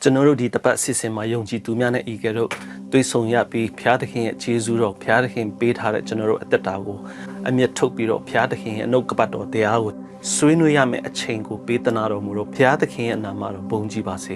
ကျွန်တော်တို့ဒီတပတ်စစ်စင်မှာယုံကြည်သူများနဲ့ဤကဲ့သို့တွေးဆုံရပြီးဖျားသခင်ရဲ့ခြေဆုတော်ဖျားသခင်ပေးထားတဲ့ကျွန်တော်တို့အသက်တာကိုအမျက်ထုတ်ပြီးတော့ဖျားသခင်ရဲ့အနုတ်ကပတ်တော်တရားကိုဆွေးနွေးရမယ့်အချိန်ကိုပေးသနာတော်မူတော့ဖျားသခင်ရဲ့နာမတော်ဘုန်းကြီးပါစေ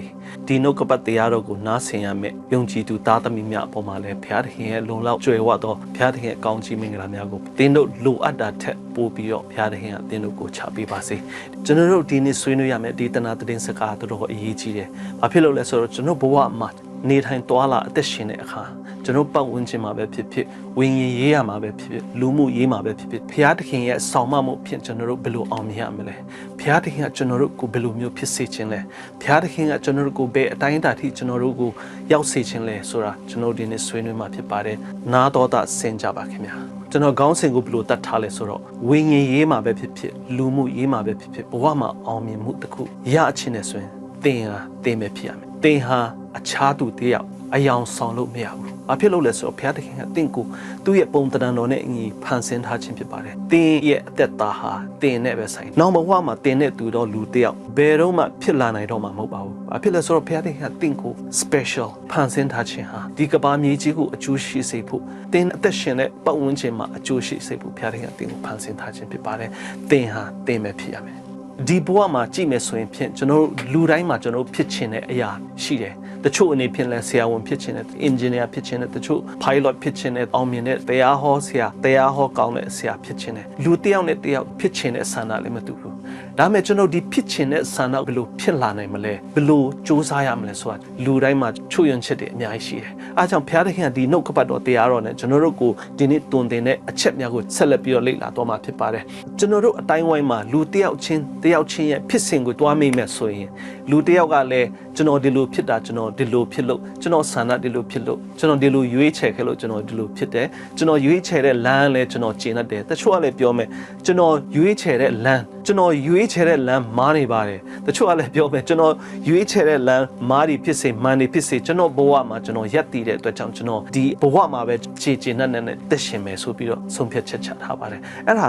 ဒီနှုတ်ကပတ်တရားတော်ကိုနားဆင်ရမယ့်ယုံကြည်သူသားသမီးများအပေါ်မှာလည်းဖျားသခင်ရဲ့လုံလောက်ကြွယ်ဝသောဖျားသခင်ရဲ့ကောင်းချီးမင်္ဂလာများကိုသင်တို့လိုအပ်တာထက်ပိုပြီးတော့ဖျားသခင်ကသင်တို့ကိုချပေးပါစေကျွန်တော်တို့ဒီနေ့ဆွေးနွေးရမယ့်ဒီတနာသတင်းစကားတော်အရေးကြီးတယ်ဘာဖြစ်လို့လဲဆိုတော့ကျွန်တော်ဘဝမှာနေထိုင်သွားလာအသက်ရှင်တဲ့အခါကျွန်တော်ပတ်ဝန်းကျင်မှာပဲဖြစ်ဖြစ်ဝိညာဉ်ရေးရမှာပဲဖြစ်ဖြစ်လူမှုရေးမှာပဲဖြစ်ဖြစ်ဘုရားသခင်ရဲ့ဆောင်မမှုဖြင့်ကျွန်တော်တို့ဘယ်လိုအောင်မြင်ရမလဲဘုရားသခင်ကကျွန်တော်တို့ကိုဘယ်လိုမျိုးဖြစ်စေခြင်းလဲဘုရားသခင်ကကျွန်တော်တို့ကိုဘယ်အတိုင်းအတာထိကျွန်တော်တို့ကိုရောက်စေခြင်းလဲဆိုတာကျွန်တော်ဒီနေ့ဆွေးနွေးမှာဖြစ်ပါတယ်နာတော်တာဆင်ကြပါခင်ဗျာကျွန်တော်ခေါင်းစဉ်ကိုဘယ်လိုတတ်ထားလဲဆိုတော့ဝိညာဉ်ရေးမှာပဲဖြစ်ဖြစ်လူမှုရေးမှာပဲဖြစ်ဖြစ်ဘဝမှာအောင်မြင်မှုတစ်ခုရအချင်းနဲ့ဆိုရင်သင်ဟာသင်ပဲဖြစ်ရမယ်သင်ဟာအခြားသူတယောက်အယောင်ဆောင်လို့မရဘူး။ဘာဖြစ်လို့လဲဆိုတော့ဘုရားသခင်ကသင်ကိုသူ့ရဲ့ပုံသဏ္ဍာန်တော်နဲ့အညီဖန်ဆင်းထားခြင်းဖြစ်ပါတယ်။သင်ရဲ့အသက်တာဟာသင်နဲ့ပဲဆိုင်။နောက်ဘဝမှာသင်နဲ့တူတော့လူတယောက်ဘယ်တော့မှဖြစ်လာနိုင်တော့မှာမဟုတ်ပါဘူး။ဘာဖြစ်လဲဆိုတော့ဘုရားသခင်ကသင်ကို special ဖန်ဆင်းထားခြင်းဟာဒီကမ္ဘာမြေကြီးကိုအကျိုးရှိစေဖို့သင်အသက်ရှင်တဲ့ပတ်ဝန်းကျင်မှာအကျိုးရှိစေဖို့ဘုရားသခင်ကသင်ကိုဖန်ဆင်းထားခြင်းဖြစ်ပါတယ်။သင်ဟာသင်ပဲဖြစ်ရမယ်။ဒီဘဝမှာကြည့်မယ်ဆိုရင်ဖြင့်ကျွန်တော်လူတိုင်းမှာကျွန်တော်ဖြစ်ချင်တဲ့အရာရှိတယ်တချို့အနေဖြင့်လဲဆရာဝန်ဖြစ်ချင်တဲ့အင်ဂျင်နီယာဖြစ်ချင်တဲ့တချို့ pilot ဖြစ်ချင်တဲ့အောင်မြင်တဲ့တရားဟောဆရာတရားဟောကောင်းတဲ့ဆရာဖြစ်ချင်တဲ့လူတစ်ယောက်နဲ့တစ်ယောက်ဖြစ်ချင်တဲ့ဆန္ဒလည်းမတူဘူးဒါပေမဲ့ကျွန်တော်ဒီဖြစ်ချင်တဲ့ဆန္ဒဘယ်လိုဖြစ်လာနိုင်မလဲဘယ်လိုစူးစမ်းရမလဲဆိုတာလူတိုင်းမှာချို့ယွင်းချက်တွေအများကြီးရှိတယ်အားကြောင့်ဘုရားသခင်ကဒီနှုတ်ကပတ်တော်တရားတော်နဲ့ကျွန်တော်တို့ကိုဒီနေ့တွင်တင်တဲ့အချက်များကိုဆက်လက်ပြီးတော့လေ့လာတော့မှာဖြစ်ပါတယ်ကျွန်တော်တို့အတိုင်းဝိုင်းမှာလူတစ်ယောက်ချင်းရဲ့ဖြစ်စဉ်ကိုတွားမိမယ်ဆိုရင်လူတစ်ယောက်ကလည်းကျွန်တော်ဒီလိုဖြစ်တာကျွန်တော်ဒီလိုဖြစ်လို့ကျွန်တော်ဆန္ဒဒီလိုဖြစ်လို့ကျွန်တော်ဒီလိုရွေးချယ်ခဲ့လို့ကျွန်တော်ဒီလိုဖြစ်တယ်ကျွန်တော်ရွေးချယ်တဲ့လမ်းလည်းကျွန်တော်ကျင့်တတ်တယ်တချို့ကလည်းပြောမယ်ကျွန်တော်ရွေးချယ်တဲ့လမ်းမားနေပါတယ်တချို့ကလည်းပြောမယ်ကျွန်တော်ရွေးချယ်တဲ့လမ်းမားတွေဖြစ်စေမှန်တွေဖြစ်စေကျွန်တော်ဘဝမှာကျွန်တော်ရက်တည်တဲ့အတွက်ကြောင့်ကျွန်တော်ဒီဘဝမှာပဲခြေကျင်နဲ့တက်ရှင်မယ်ဆိုပြီးတော့ဆုံးဖြတ်ချက်ချထားပါတယ်အဲ့ဒ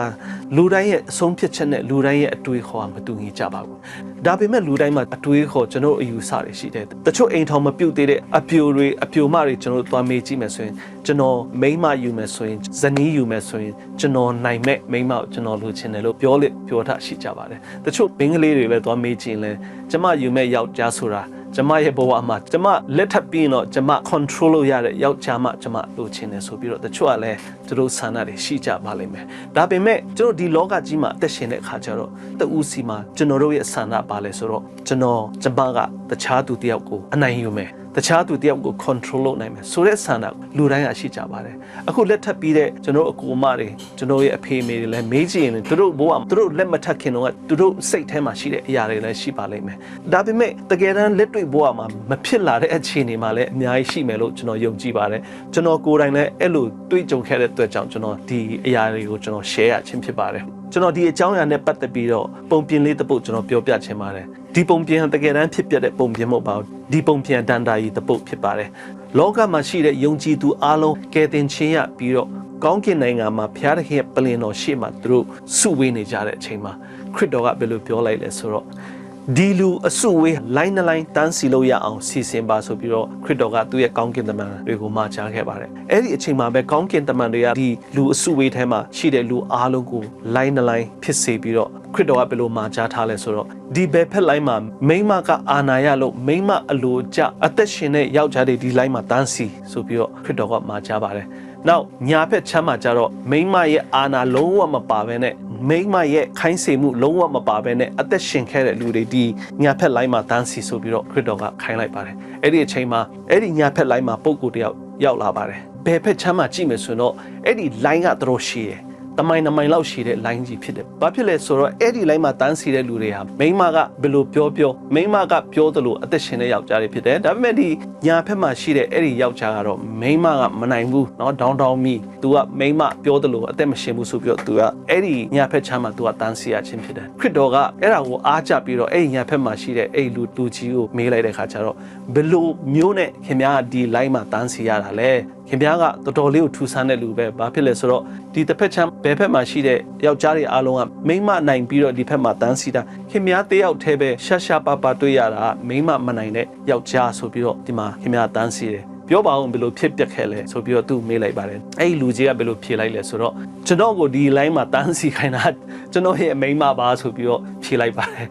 ါလူတိုင်းရဲ့အဆုံးဖြတ်ချက်နဲ့လူတိုင်းရဲ့အတွေးခေါ်မတူညီကြပါဘူးဒါပေမဲ့လူတိုင်းမှာအတွေးခေါ်ကျွန်တော်အယူဆတွေရှိတယ်တချို့အိမ်ထောင်မပြုတ်သေးတဲ့အပြိုမတွေကျွန်တော်သွားမေးကြည့်မယ်ဆိုရင်ကျွန်တော်မိန်းမယူမယ်ဆိုရင်ဇနီးယူမယ်ဆိုရင်ကျွန်တော်နိုင်မဲ့မိန်းမကိုကျွန်တော်လိုချင်တယ်လို့ပြောထားရှိကြပါတယ်တချို့ဘင်္ဂလေးတွေလည်းသွားမေးကြည့်ရင်ကျမယူမဲ့ယောက်ျားဆိုတာကျမရဲ့ဘဝမှာကျမလက်ထပ်ပြီးတော့ကျမ control လုပ်ရတဲ့ယောက်ျားမှကျမလိုချင်တယ်ဆိုပြီးတော့တချို့ကလည်းသူတို့ဆန္ဒတွေရှိကြပါလိမ့်မယ်ဒါပေမဲ့ကျွန်တော်ဒီလောကကြီးမှာအသက်ရှင်တဲ့အခါကျတော့တူးစီမှာကျွန်တော်တို့ရဲ့ဆန္ဒပါလဲဆိုတော့ကျမကတခြားသူတယောက်ကိုအနိုင်ယူမယ်တခြားသူတယောက်ကို control လုပ်နိုင်မယ်ဆိုတဲ့ဆန္ဒလူတိုင်းကရှိကြပါတယ်အခုလက်ထပ်ပြီးတဲ့ကျွန်တော်အကူအမတွေကျွန်တော်ရဲ့အဖေအမေတွေလည်းမေးကြည့်ရင်သူတို့ဘဝသူတို့လက်မထပ်ခင်တော့သူတို့စိတ်ထဲမှာရှိတဲ့အရာတွေလည်းရှိပါလိမ့်မယ်ဒါပေမဲ့တကယ်တမ်းလက်တွေ့ဘဝမှာမဖြစ်လာတဲ့အခြေအနေမှာလည်းအများကြီးရှိမယ်လို့ကျွန်တော်ယုံကြည်ပါတယ်ကျွန်တော်ကိုယ်တိုင်လည်းအဲ့လိုတွေ့ကြုံခဲ့တဲ့အတွက်ကြောင့်ကျွန်တော်ဒီအရာတွေကိုကျွန်တော် share ရခြင်းဖြစ်ပါတယ်ကျွန်တော်ဒီအကြောင်းအရာနဲ့ပတ်သက်ပြီးတော့ပုံပြင်လေးတစ်ပုဒ်ကျွန်တော်ပြောပြချင်ပါတယ်ဒီပုံပြင်တကယ်တမ်းဖြစ်ပျက်တဲ့ပုံပြင်မဟုတ်ပါဘူးဒီပုံပြင်ဒန္တာကြီးတစ်ပုဒ်ဖြစ်ပါတယ်လောကမှာရှိတဲ့ယုံကြည်သူအားလုံးကယ်တင်ခြင်းရပြီးတော့ကောင်းကင်နိုင်ငံမှာဘုရားသခင်ရဲ့ပလင်တော်ရှေ့မှာသူတို့စုဝေးနေကြတဲ့အချိန်မှာခရစ်တော်ကဘယ်လိုပြောလိုက်လဲဆိုတော့ဒီလူအစုဝေးလိုင်းတန်းစီလို့ရအောင်စီစဉ်ပါဆိုပြီးတော့ခရစ်တော်ကသူ့ရဲ့ကောင်းကင်တမန်တွေကိုမှာကြားခဲ့ပါတယ်အဲ့ဒီအချိန်မှာပဲကောင်းကင်တမန်တွေကဒီလူအစုဝေးထဲမှာရှိတဲ့လူအားလုံးကိုလိုင်းဖြစ်စေပြီးတော့ခရစ်တော်ကဘယ်လိုမှာကြားထားလဲဆိုတော့ဒီဘယ်ဖက်လိုင်းမှာမိန်းမကအာနာရလို့မိန်းမအလိုကျအသက်ရှင်တဲ့ယောက်ျားတွေဒီလိုင်းမှာတန်းစီဆိုပြီးတော့ခရစ်တော်ကမှာကြားပါတယ်နောက်ညာဖက်ချမ်းမှာကျတော့မိန်းမရဲ့အာနာလုံးဝမပါဘဲနဲ့မိန်းမရဲ့ခိုင်းစေမှုလုံးဝမပါဘဲနဲ့အသက်ရှင်ခဲ့တဲ့လူတွေဒီညာဖက်လိုင်းမှာတန်းစီဆိုပြီးတော့ခရစ်တော်ကခိုင်းလိုက်ပါတယ်အဲ့ဒီအချိန်မှာအဲ့ဒီညာဖက်လိုင်းမှာပုံကိုယ်တယောက်ရောက်လာပါတယ်ဘယ်ဖက်ချမ်းမှာကြည့်မယ်ဆိုတော့အဲ့ဒီလိုင်းကတော်ရှိတယ်တမိုင်လောက်ရှိတဲ့ line ကြီးဖြစ်တယ်။ဘာဖြစ်လဲဆိုတော့အဲ့ဒီ line မှာတန်းစီတဲ့လူတွေဟာမိန်းမကဘယ်လိုပြောမိန်းမကပြောသလိုအသက်ရှင်တဲ့ယောက်ျားတွေဖြစ်တယ်။ဒါပေမဲ့ဒီညာဖက်မှာရှိတဲ့အဲ့ဒီယောက်ျားကတော့မိန်းမကမနိုင်ဘူးเนาะဒေါင်းမီ तू ကမိန်းမပြောသလိုအသက်မရှင်ဘူးဆိုပြီးတော့ तू ကအဲ့ဒီညာဖက်ချမ်းမှာ तू ကတန်းစီရခြင်းဖြစ်တယ်။ခရစ်တော်ကအဲ့ဒါကိုအားကျပြီးတော့အဲ့ဒီညာဖက်မှာရှိတဲ့အဲ့ဒီလူကြီးကိုမေးလိုက်တဲ့ခါကျတော့ဘယ်လိုမျိုးနဲ့ခင်ဗျားဒီ line မှာတန်းစီရတာလဲခ ခင်ဗျားကတော်တော်လေးကိုထူဆန်းတဲ့လူပဲဘာဖြစ်လဲဆိုတော့ဒီတစ်ဖက်ချမ်းဘယ်ဖက်မှာရှိတဲ့ယောက်ျားတွေအားလုံးကမိန်းမနိုင်ပြီးတော့ဒီဖက်မှာတန်းစီတာခင်ဗျားတယောက်တည်းပဲရှာရှာပါပါတွေ့ရတာမိန်းမမနိုင်တဲ့ယောက်ျားဆိုပြီးတော့ဒီမှာခင်ဗျားတန်းစီတယ်ပြောပါအောင်ဘယ်လိုဖြစ်ပျက်ခဲ့လဲဆိုပြီးတော့သူမေးလိုက်ပါတယ်အဲ့ဒီလူကြီးကဘယ်လိုဖြေလိုက်လဲဆိုတော့ကျွန်တော်ကိုဒီ line မှာတန်းစီခိုင်းတာကျွန်တော်ရဲ့အမိန်းမပါဆိုပြီးတော့ဖြေလိုက်ပါတယ်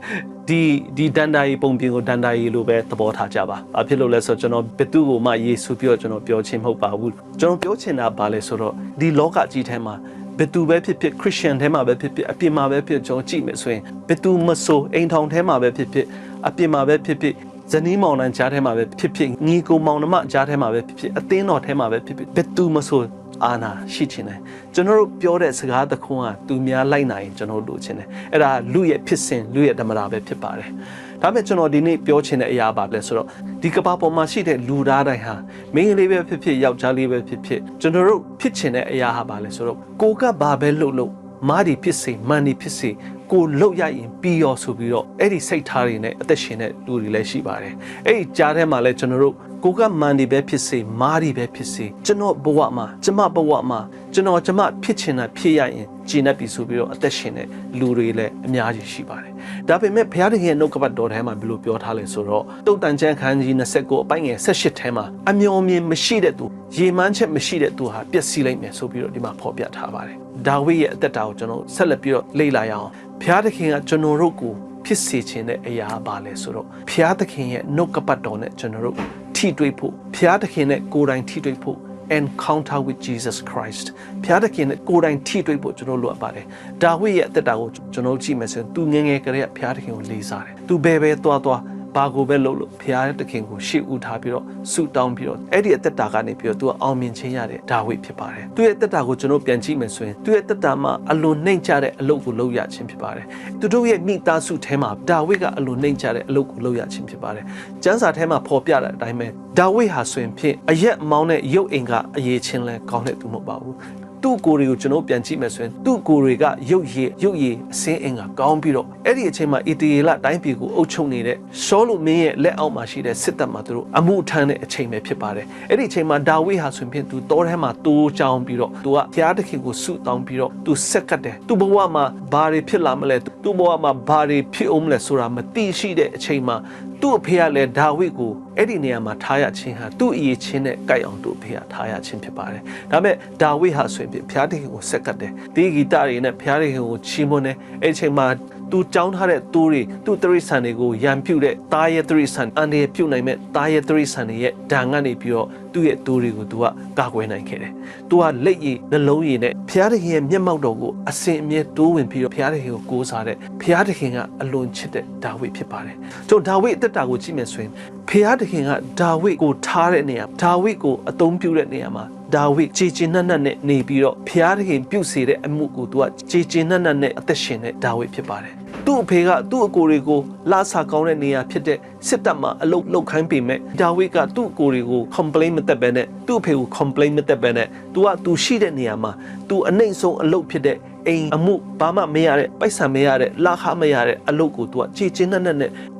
ဒီဒန်တာရီပုံပြင်ကိုဒန်တာရီလိုပဲသဘောထားကြပါဘာဖြစ်လို့လဲဆိုတော့ကျွန်တော်ဘယ်သူ့ကိုမှယေရှုပြောကျွန်တော်ပြောချင်းမဟုတ်ပါဘူးကျွန်တော်ပြောချင်တာဘာလဲဆိုတော့ဒီလောကကြီးထဲမှာဘယ်သူပဲဖြစ်ဖြစ်ခရစ်ယာန်ထဲမှာပဲဖြစ်ဖြစ်အပြင်မှာပဲဖြစ်ကျွန်တော်ကြည့်မယ်ဆိုရင်ဘယ်သူမဆိုအိမ်ထောင်ထဲမှာပဲဖြစ်ဖြစ်အပြင်မှာပဲဖြစ်ဖြစ်ဇနီးမောင်နှံကြားထဲမှာပဲဖြစ်ဖြစ်ညီကိုမောင်နှမကြားထဲမှာပဲဖြစ်ဖြစ်အသင်းတော်ထဲမှာပဲဖြစ်ဖြစ်ဘယ်သူမဆိုအာနာရှိချင်တယ်ကျွန်တော်တို့ပြောတဲ့စကားသခွန်းကသူများလိုက်နိုင်ရင်ကျွန်တော်တို့လိုချင်တယ်အဲ့ဒါလူရဲ့ဖြစ်စဉ်လူရဲ့ဓမ္မတာပဲဖြစ်ပါတယ်ဒါပေမဲ့ကျွန်တော်ဒီနေ့ပြောချင်တဲ့အရာပါလဲဆိုတော့ဒီကမ္ဘာပေါ်မှာရှိတဲ့လူသားတိုင်းဟာမိန်းကလေးပဲဖြစ်ဖြစ်ယောက်ျားလေးပဲဖြစ်ဖြစ်ကျွန်တော်တို့ဖြစ်ချင်တဲ့အရာဟာပါလဲဆိုတော့ကိုကဘာပဲလုပ်မားဒီဖြစ်စေမှန်ဒီဖြစ်စေကိုလှုပ်ရရင်ပြီးရောဆိုပြီးတော့အဲ့ဒီစိတ်ထားတွေနဲ့အသက်ရှင်တဲ့လူတွေလည်းရှိပါတယ်အဲ့ဒီကြားထဲမှာလည်းကျွန်တော်တို့ကိုကမှန်ဒီပဲဖြစ်စေမားဒီပဲဖြစ်စေကျွန်တော်ဘဝမှာကျမဘဝမှာကျွန်တော်ဖြစ်ချင်တာဖြစ်ရရင်ကျင့်တတ်ပြီဆိုပြီးတော့အသက်ရှင်တဲ့လူတွေလည်းအများကြီးရှိပါတယ်ဒါပေမဲ့ဘုရားသခင်ရဲ့နှုတ်ကပတ်တော်ထဲမှာဘယ်လိုပြောထားလဲဆိုတော့တုတ်တန်ကျမ်းခန်းကြီး29အပိုင်းငယ်18ထဲမှာအမျှော်မြင်မရှိတဲ့သူရေမှန်းချက်မရှိတဲ့သူဟာပျက်စီးလိမ့်မယ်ဆိုပြီးတော့ဒီမှာဖော်ပြထားပါတယ်ဒါဝိဒ်ရဲ့အသက်တာကိုကျွန်တော်ဆက်လက်ပြီးတော့လေ့လာရအောင်ဘုရားသခင်ကကျွန်တော်တို့ကိုဖြစ်စေခြင်းတဲ့အရာပါလဲဆိုတော့ဘုရားသခင်ရဲ့နှုတ်ကပတ်တော်နဲ့ကျွန်တော်တို့ထိတွေ့ဖို့ဘုရားသခင်နဲ့ကိုယ်တိုင်ထိတွေ့ဖို့ encounter with Jesus Christ ဘုရားသခင်နဲ့ကိုယ်တိုင်ထိတွေ့ဖို့ကျွန်တော်လိုအပ်ပါတယ်ဒါဝိဒ်ရဲ့အသက်တာကိုကျွန်တော်ကြည့်မယ်ဆိုရင်သူငယ်ငယ်ကလေးကဘုရားသခင်ကိုလေးစားတယ်သူဘယ်သွားဘာကိုပဲလုပ်လို့ဘုရားသခင်ကိုရှေ့ဦးထားပြီးတော့ဆုတောင်းပြီးတော့အဲ့ဒီအသက်တာကနေပြီးတော့သူကအောင်မြင်ခြင်းရတဲ့ဒါဝိဒ်ဖြစ်ပါတယ်သူရဲ့အသက်တာကိုကျွန်တော်ပြန်ကြည့်မယ်ဆိုရင်သူရဲ့အသက်တာမှာအလွန်နှိမ့်ချတဲ့အလုပ်ကိုလုပ်ရခြင်းဖြစ်ပါတယ်သူတို့ရဲ့မိသားစုထဲမှာဒါဝိဒ်ကအလွန်နှိမ့်ချတဲ့အလုပ်ကိုလုပ်ရခြင်းဖြစ်ပါတယ်ကျမ်းစာထဲမှာဖော်ပြတဲ့အတိုင်းပဲဒါဝိဒ်ဟာဆိုရင်ဖြင့်အရက်မောင်းတဲ့ရုပ်အိမ်ကအရေးချင်းလဲကောင်းတဲ့သူမဟုတ်ပါဘူးသူ့ကိုယ်တွေကိုကျွန်တော်ပြန်ကြည့်မယ်ဆိုရင်သူ့ကိုယ်တွေကရုပ်ရည်အစင်းအင်ကကောင်းပြီးတော့အဲ့ဒီအချိန်မှာအီတရီလတိုင်းပြည်ကိုအုပ်ချုပ်နေတဲ့ရှောလုမင်းရဲ့လက်အောက်မှာရှိတဲ့စစ်တပ်မှာသူတို့အမှုထမ်းတဲ့အချိန်ပဲဖြစ်ပါတယ်အဲ့ဒီအချိန်မှာဒါဝိဒ်ဟာဆိုရင်သူတောထဲမှာတိုးချောင်းပြီးတော့သူကဘုရားသခင်ကိုဆုတောင်းပြီးတော့သူဆက်ကတ်တယ်သူ့ဘဝမှာဘာတွေဖြစ်လာမလဲသူ့ဘဝမှာဘာတွေဖြစ်အောင်မလဲဆိုတာမသိရှိတဲ့အချိန်မှာသူ့အဖေကလည်းဒါဝိဒ်ကိုအဲ့ဒီနေရာမှာထားရခြင်းဟာသူ့အရေးချင်းနဲ့ကြိုက်အောင်သူ့အဖေကထားရခြင်းဖြစ်ပါတယ်ဒါပေမဲ့ဒါဝိဒ်ဟာဆိုရင်ဘုရားသခင်ကိုဆက်ကတ်တယ်ဒီဂီတတွေနဲ့ဘုရားသခင်ကိုချီးမွမ်းတယ်အဲ့ဒီအချိန်မှာသူကြောင်းထားတဲ့သူတွေသူ့တရိษံတွေကိုရံပြုတ်တဲ့တာရဲ့တရိษံအန်ရပြုတ်နိုင်မဲ့တာရဲ့တရိษံတွေရဲ့ဒဏ်ကနေပြီးတော့သူ့ရဲ့သူတွေကိုသူကကာကွယ်နိုင်ခဲ့တယ်သူကလက်ရည်နှလုံးရည်နဲ့ဘုရားသခင်ရဲ့မျက်မှောက်တော်ကိုအစဉ်အမြဲတိုးဝင်ပြီးတော့ဘုရားသခင်ကိုကိုးစားတဲ့ဘုရားသခင်ကအလွန်ချစ်တဲ့ဒါဝိဒ်ဖြစ်ပါတယ်ကျွန်တော်ဒါဝိဒ်အသက်တာကိုကြည့်မယ်ဆိုရင်ဘုရားသခင်ကဒါဝိဒ်ကိုထားတဲ့နေရာဒါဝိဒ်ကိုအသုံးပြုတဲ့နေရာမှာဒါဝိဒ်ကြည်ကျင်နှံ့နှံ့နဲ့နေပြီးတော့ဘုရားသခင်ပြုစေတဲ့အမှုကိုသူကကြည်ကျင်နှံ့နှံ့နဲ့အသက်ရှင်တဲ့ဒါဝိဒ်ဖြစ်ပါတယ်သူ့အဖေကသူ့အကိုတွေကိုလာစာကောင်းတဲ့နေရာဖြစ်တဲ့စစ်တပ်မှာအလုပ်လုပ်ခိုင်းပေမဲ့ဒါဝိဒ်ကသူ့အကိုတွေကို complain မတက်ဘဲနဲ့သူ့အဖေကို complain မတက်ဘဲနဲ့သူရှိတဲ့နေရာမှာသူအနှိမ့်ဆုံးအလုပ်ဖြစ်တဲ့အိမ်အမှုဘာမှမရတဲ့ပိုက်ဆံမရတဲ့လာခမရတဲ့အလုပ်ကိုသူကကြည်ကျင်နဲ့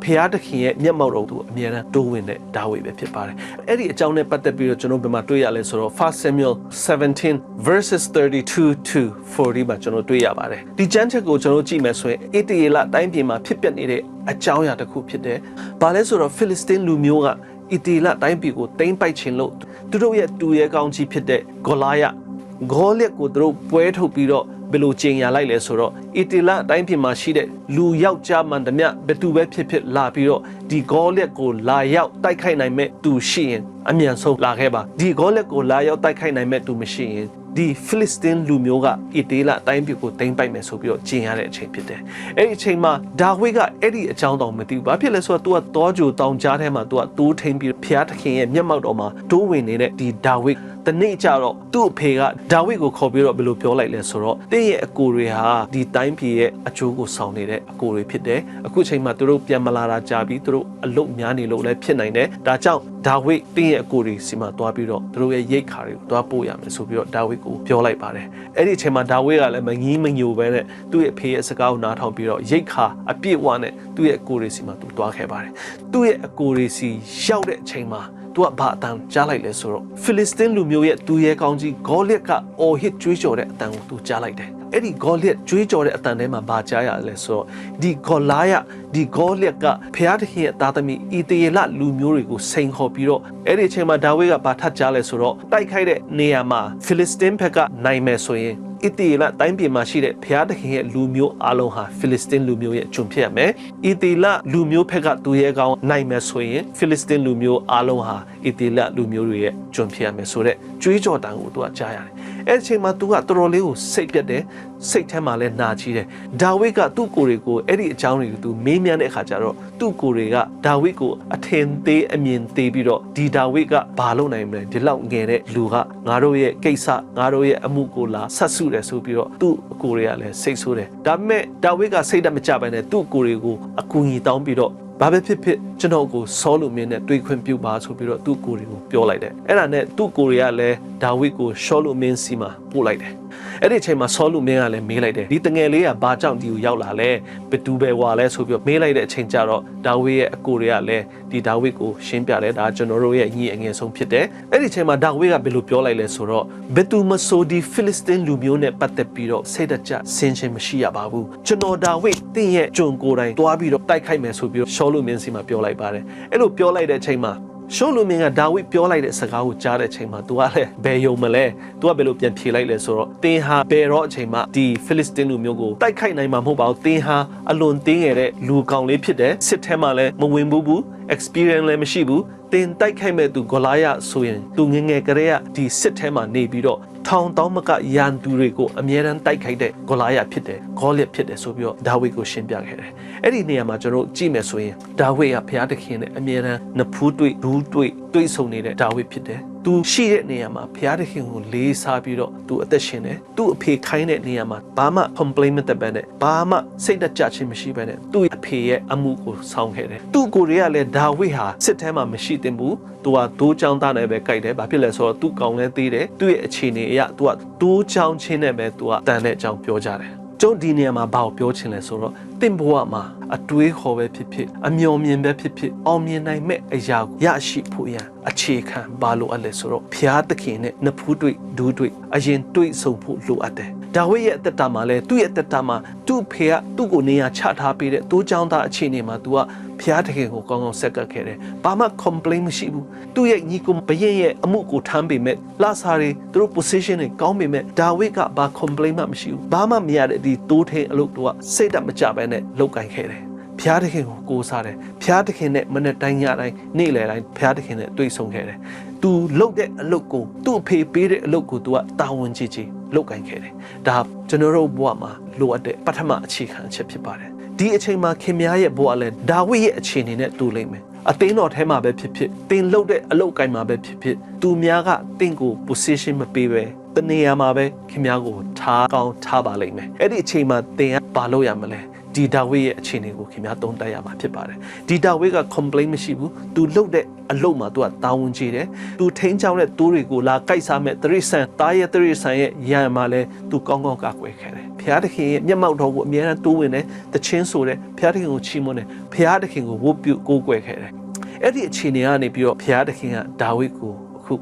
ဘုရားသခင်ရဲ့မျက်မှောက်တော်သူအမြဲတမ်းတိုးဝင်တဲ့ဒါဝိဒ်ပဲဖြစ်ပါတယ်အဲ့ဒီအကြောင်းနဲ့ပတ်သက်ပြီးတော့ကျွန်တော်ဘယ်မှာတွေ့ရလဲဆိုတော့ 1 Samuel 17 verses 32 to 40မှာကျွန်တော်တွေ့ရပါတယ်ဒီကျမ်းချက်ကိုကျွန်တော်ကြည့်မယ်ဆိုရင်အတရေလတိုင်းပြည်မှာဖြစ်ပျက်နေတဲ့အကြောင်းအရာတစ်ခုဖြစ်တယ်ဘာလဲဆိုတော့ Philistine လူမျိုးကအတရေလတိုင်းပြည်ကိုသိမ်းပိုက်ခြင်းလို့သူတို့ရဲ့တူရဲကောင်းကြီးဖြစ်တဲ့ဂေါလျကိုသူတို့ပွဲထုတ်ပြီးတော့ဘယ်လိုကျင်ရလိုက်လဲဆိုတော့အီတလအတိုင်းပြည်မှာရှိတဲ့လူယောက်ျားမှန်သမျှဘယ်သူပဲဖြစ်လာပြီးတော့ဒီဂေါလက်ကိုလာရောက်တိုက်ခိုက်နိုင်မဲ့သူရှိရင်အမြန်ဆုံးလာခဲ့ပါဒီဂေါလက်ကိုလာရောက်တိုက်ခိုက်နိုင်မဲ့သူမရှိရင်ဒီဖိလစ်စတင်းလူမျိုးကအီတလအတိုင်းပြည်ကိုသိမ်းပိုက်မယ်ဆိုပြီးတော့ကျင်ရတဲ့အချိန်ဖြစ်တယ်အဲ့ဒီအချိန်မှာဒါဝိဒ်ကအဲ့ဒီအကြောင်းတောင်မသိဘူးဘာဖြစ်လဲဆိုတော့ तू ကတောကြိုတောင်ကြားထဲမှာ तू ကတိုးထိန်ပြီးဘုရားသခင်ရဲ့မျက်မှောက်တော်မှာတိုးဝင်နေတဲ့ဒီဒါဝိဒ်တနေ့ကျတော့သူ့အဖေကဒါဝိဒ်ကိုခေါ်ပြီးတော့ဘယ်လိုပြောလိုက်လဲဆိုတော့တင်းရဲ့အကိုတွေဟာဒီတိုင်းပြည်ရဲ့အကျိုးကိုဆောင်နေတဲ့အကိုတွေဖြစ်တယ်အခုချိန်မှာသူတို့ပြန်မလာတာကြာပြီးသူတို့အလုတ်များနေလို့လည်းဖြစ်နိုင်တယ်ဒါကြောင့်ဒါဝိဒ်တင်းရဲ့အကိုတွေစီမှာတွားပြီးတော့သူတို့ရဲ့ရိတ်ခါတွေကိုတွားပို့ရမယ်ဆိုပြီးတော့ဒါဝိဒ်ကိုပြောလိုက်ပါတယ်အဲ့ဒီအချိန်မှာဒါဝိဒ်ကလည်းမငီးမညိုပဲနဲ့သူ့ရဲ့အဖေရဲ့စကားကိုနားထောင်ပြီးတော့ရိတ်ခါအပြည့်အဝနဲ့သူ့ရဲ့အကိုတွေစီမှာသူတွားခဲ့ပါတယ်သူ့ရဲ့အကိုတွေစီရောက်တဲ့အချိန်မှာ သူကဘာအတန်ကြားလိုက်လဲဆိုတော့ဖိလစ်စတင်းလူမျိုးရဲ့သူရဲကောင်းကြီးဂေါလျက်ကအော်ဟစ်ကြွေးကြော်တဲ့အတန်ကိုသူကြားလိုက်တယ်အဲ့ဒီဂေါလျက်ကြွေးကြော်တဲ့အတန်ထဲမှာဘာကြားရလဲဆိုတော့ဒီဂေါလာယဒီဂေါလျက်ကဖျားသခင်ရဲ့သားသမီးဣသရေလလူမျိုးတွေကိုစိန်ခေါ်ပြီးတော့အဲ့ဒီအချိန်မှာဒါဝိဒ်ကဘာထပ်ကြားလဲဆိုတော့တိုက်ခိုက်တဲ့နေရာမှာဖိလစ်စတင်းဘက်ကနိုင်မယ်ဆိုရင်ဣသရေလတိုင်းပြည်မှာရှိတဲ့ဖျားသခင်ရဲ့လူမျိုးအလုံးဟာဖိလစ်စတင်းလူမျိုးရဲ့ကျွန်ဖြစ်ရမယ်။ဣသရေလလူမျိုးဘက်ကသူရဲကောင်းနိုင်မယ်ဆိုရင်ဖိလစ်စတင်းလူမျိုးအလုံးဟာဣသရေလလူမျိုးတွေရဲ့ကျွန်ဖြစ်ရမယ်ဆိုတဲ့ကြွေးကြော်တန်ကိုသူကကြားရတယ်။အဲ့ဒီအချိန်မှာသူကတော်တော်လေးကိုစိတ်ပြတ်တယ်။စိတ်ထဲမှာလည်းနာကြီးတယ်။ဒါဝိဒ်ကသူ့ကိုယ်တွေကိုအဲ့ဒီအကြောင်းတွေကိုသူမေးမြန်းတဲ့အခါကျတော့သူ့ကိုယ်တွေကဒါဝိဒ်ကိုအထင်သေးအမြင်သေးပြီးတော့ဒီဒါဝိဒ်ကဘာလုပ်နိုင်မလဲဒီလောက်ငယ်တဲ့လူကငါတို့ရဲ့ကိစ္စငါတို့ရဲ့အမှုကိုလာဆက်စုတယ်ဆိုပြီးတော့သူ့အကိုတွေကလည်းစိတ်ဆိုးတယ်ဒါပေမဲ့ဒါဝိဒ်ကစိတ်တမကြဘဲနဲ့သူ့အကိုတွေကိုအကူအညီတောင်းပြီးတော့ဘာပဲဖြစ်ဖြစ်ကျွန်တော်ကိုဆောလူမင်းနဲ့တွေ့ခွင့်ပြုပါဆိုပြီးတော့သူ့ကိုတွေကိုပြောလိုက်တယ်အဲ့ဒါနဲ့သူ့ကိုတွေကလည်းဒါဝိဒ်ကိုရှောလူမင်းစီမှာပို့လိုက်တယ်အဲ့ဒီအချိန်မှာဆောလူမင်းကလည်းမေးလိုက်တယ်ဒီတငယ်လေးကဘာကြောင့်ဒီကိုရောက်လာလဲဘယ်သူပဲဝါလဲဆိုပြီးတော့မေးလိုက်တဲ့အချိန်ကျတော့ဒါဝိဒ်ရဲ့အကိုတွေကလည်းဒီဒါဝိဒ်ကိုရှင်းပြတယ်ဒါကျွန်တော်တို့ရဲ့ညီအငယ်ဆုံးဖြစ်တယ်အဲ့ဒီအချိန်မှာဒါဝိဒ်ကဘယ်လိုပြောလိုက်လဲဆိုတော့ဘယ်သူမဆိုဒီဖိလစ်စတင်းလူမျိုးနဲ့ပတ်သက်ပြီးတော့စိတ်တကြဆင်းခြင်းမရှိရပါဘူးကျွန်တော်ဒါဝိဒ်တင့်ရဲ့ကျွန်ကိုယ်တိုင်တွားပြီးတော့တိုက်ခိုက်မယ်ဆိုပြီးတော့ရှောလူမင်းစီမှာပြောလိုက်ပါတယ်အဲ့လိုပြောလိုက်တဲ့အချိန်မှာရှောလူမင်းကဒါဝိဒ်ပြောလိုက်တဲ့စကားကိုကြားတဲ့အချိန်မှာ तू ကလည်းဘယ်ယုံမလဲ तू ကဘယ်လိုပြန်ဖြေလိုက်လဲဆိုတော့တင်းဟာဘယ်တော့အချိန်မှာဒီဖိလစ်စတင်းလူမျိုးကိုတိုက်ခိုက်နိုင်မှာမဟုတ်ပါဘူးတင်းဟာအလွန်တင်းငယ်တဲ့လူကောင်လေးဖြစ်တယ်စစ်ထဲမှာလည်းမဝင်ဘူး experience လည်းမရှိဘူးတင်တိုက်ခိုက်မဲ့သူဂိုလာယဆိုရင်သူငငယ်ကလေးကဒီစစ်ထဲမှာနေပြီးတော့ထောင်တောင်းမကရန်သူတွေကိုအမြဲတမ်းတိုက်ခိုက်တဲ့ဂိုလာယဖြစ်တယ်ဂေါလျက်ဖြစ်တယ်ဆိုပြီးတော့ဒါဝိဒ်ကိုရှင်းပြခဲ့တယ်အဲ့ဒီနေရာမှာကျွန်တော်ကြည့်မယ်ဆိုရင်ဒါဝိဒ်ကဘုရားသခင်နဲ့အမြဲတမ်းနဖူးတွေ့ဒူးတွေ့ဆုံနေတဲ့ဒါဝိဒ်ဖြစ်တယ်သူရှိတဲ့နေရာမှာဘုရားသခင်ကိုလေးစားပြီးတော့သူအသက်ရှင်တယ်သူအဖေခိုင်းတဲ့နေရာမှာဘာမှ complain မတက်ဘဲနဲ့ဘာမှစိတ်တကြခြင်းမရှိဘဲနဲ့သူ့အဖေရဲ့အမှုကိုဆောင်ခဲ့တယ်သူ့ကိုယ်တွေကလည်းဒါဝိဒ်ဟာစစ်ထဲမှာမရှိသင့်ဘူးသူကဒိုးချောင်းသားနဲ့ပဲကြိုက်တယ်ဘာဖြစ်လဲဆိုတော့သူ့ကောင်လည်းသေးတယ်သူ့ရဲ့အခြေအနေအရသူကဒိုးချောင်းချင်းနဲ့ပဲသူကတန်တဲ့အကြောင်းပြောကြတယ်ကျုံဒီနေရာမှာဘာကိုပြောချင်လဲဆိုတော့တင့်ဘဝမှာအတွေးခေါ်ပဲဖြစ်ဖြစ်အမျှော်မြင်ပဲဖြစ်ဖြစ်အောင်မြင်နိုင်မဲ့အရာကိုရရှိဖို့ရန်အခြေခံဘာလို့အလဲဆိုတော့ဘုရားသခင်နဲ့နဖူးတွေ့ဒူးတွေ့အရင်တွေ့ဆုံဖို့လိုအပ်တယ်ဒါဝိဒ်ရဲ့အသက်တာမှာလဲသူ့ရဲ့အသက်တာမှာသူ့ဖေကသူ့ကိုနေရာချထားပေးတဲ့တိုးချောင်းသားအခြေအနေမှာ तू ကဘုရားသခင်ကိုကောင်းကောင်းဆက်ကပ်ခဲ့တယ်ဘာမှ complain မရှိဘူးသူ့ရဲ့ညီကိုဘရင်ရဲ့အမှုကိုထမ်းပေမဲ့လာစာတွေသူတို့ position တွေကောင်းပေမဲ့ဒါဝိဒ်ကဘာ complain မှမရှိဘူးဘာမှမရတဲ့ဒီတိုးထင်းအလုပ်တော့စိတ်တမကြဘဲနဲ့လုပ်ကင်ခဲ့တယ်ဘုရားသခင်ကိုကိုးစားတယ်ဘုရားသခင်နဲ့မနေ့တိုင်းညတိုင်းနေ့လယ်တိုင်းဘုရားသခင်နဲ့တွေ့ဆုံခဲ့တယ်။ तू လုပ်တဲ့အလုပ်ကိုသူ့အဖေပေးတဲ့အလုပ်ကို तू ကတာဝန်ကြီးကြီးလုပ်ကင်ခဲ့တယ်။ဒါကျွန်တော်တို့ဘဝမှာလိုအပ်တဲ့ပထမအခြေခံအချက်ဖြစ်ပါတယ်။ဒီအချိန်မှာခင်များရဲ့ဘဝလည်းဒါဝိဒ်ရဲ့အခြေအနေနဲ့တူလိမ့်မယ်။အသင်းတော်ထဲမှာပဲဖြစ်ဖြစ်တင်လုပ်တဲ့အလုပ်ကိုင်မှာပဲဖြစ်ဖြစ်သူများကတင့်ကို position မပေးပဲတနေရာမှာပဲခင်များကိုထားကောင်းထားပါလိမ့်မယ်။အဲ့ဒီအချိန်မှာတင်ကဘာလုပ်ရမလဲ။ဒီဒါဝိဒ်ရဲ့အခြေအနေကိုခင်ဗျားသုံးသပ်ရမှာဖြစ်ပါတယ်ဒီဒါဝိဒ်က complain မရှိဘူး तू လှုပ်တဲ့အလုပ်မှာ तू ကတာဝန်ကြီးတယ် तू ထိန်းချောင်းတဲ့တိုးတွေကိုလာကြိုက်စားမဲ့တရိษံတားရဲ့တရိษံရဲ့ရံမှာလဲ तू ကောင်းကောင်းကာကွယ်ခဲ့တယ်ဘုရားသခင်ရဲ့မျက်မှောက်တော်ကိုအမြဲတမ်းတိုးဝင်တယ်တခြင်းဆိုတဲ့ဘုရားသခင်ကိုချီးမွမ်းတယ်ဘုရားသခင်ကိုဝတ်ပြုကိုးကွယ်ခဲ့တယ်အဲ့ဒီအခြေအနေကနေပြီးတော့ဘုရားသခင်ကဒါဝိဒ်ကို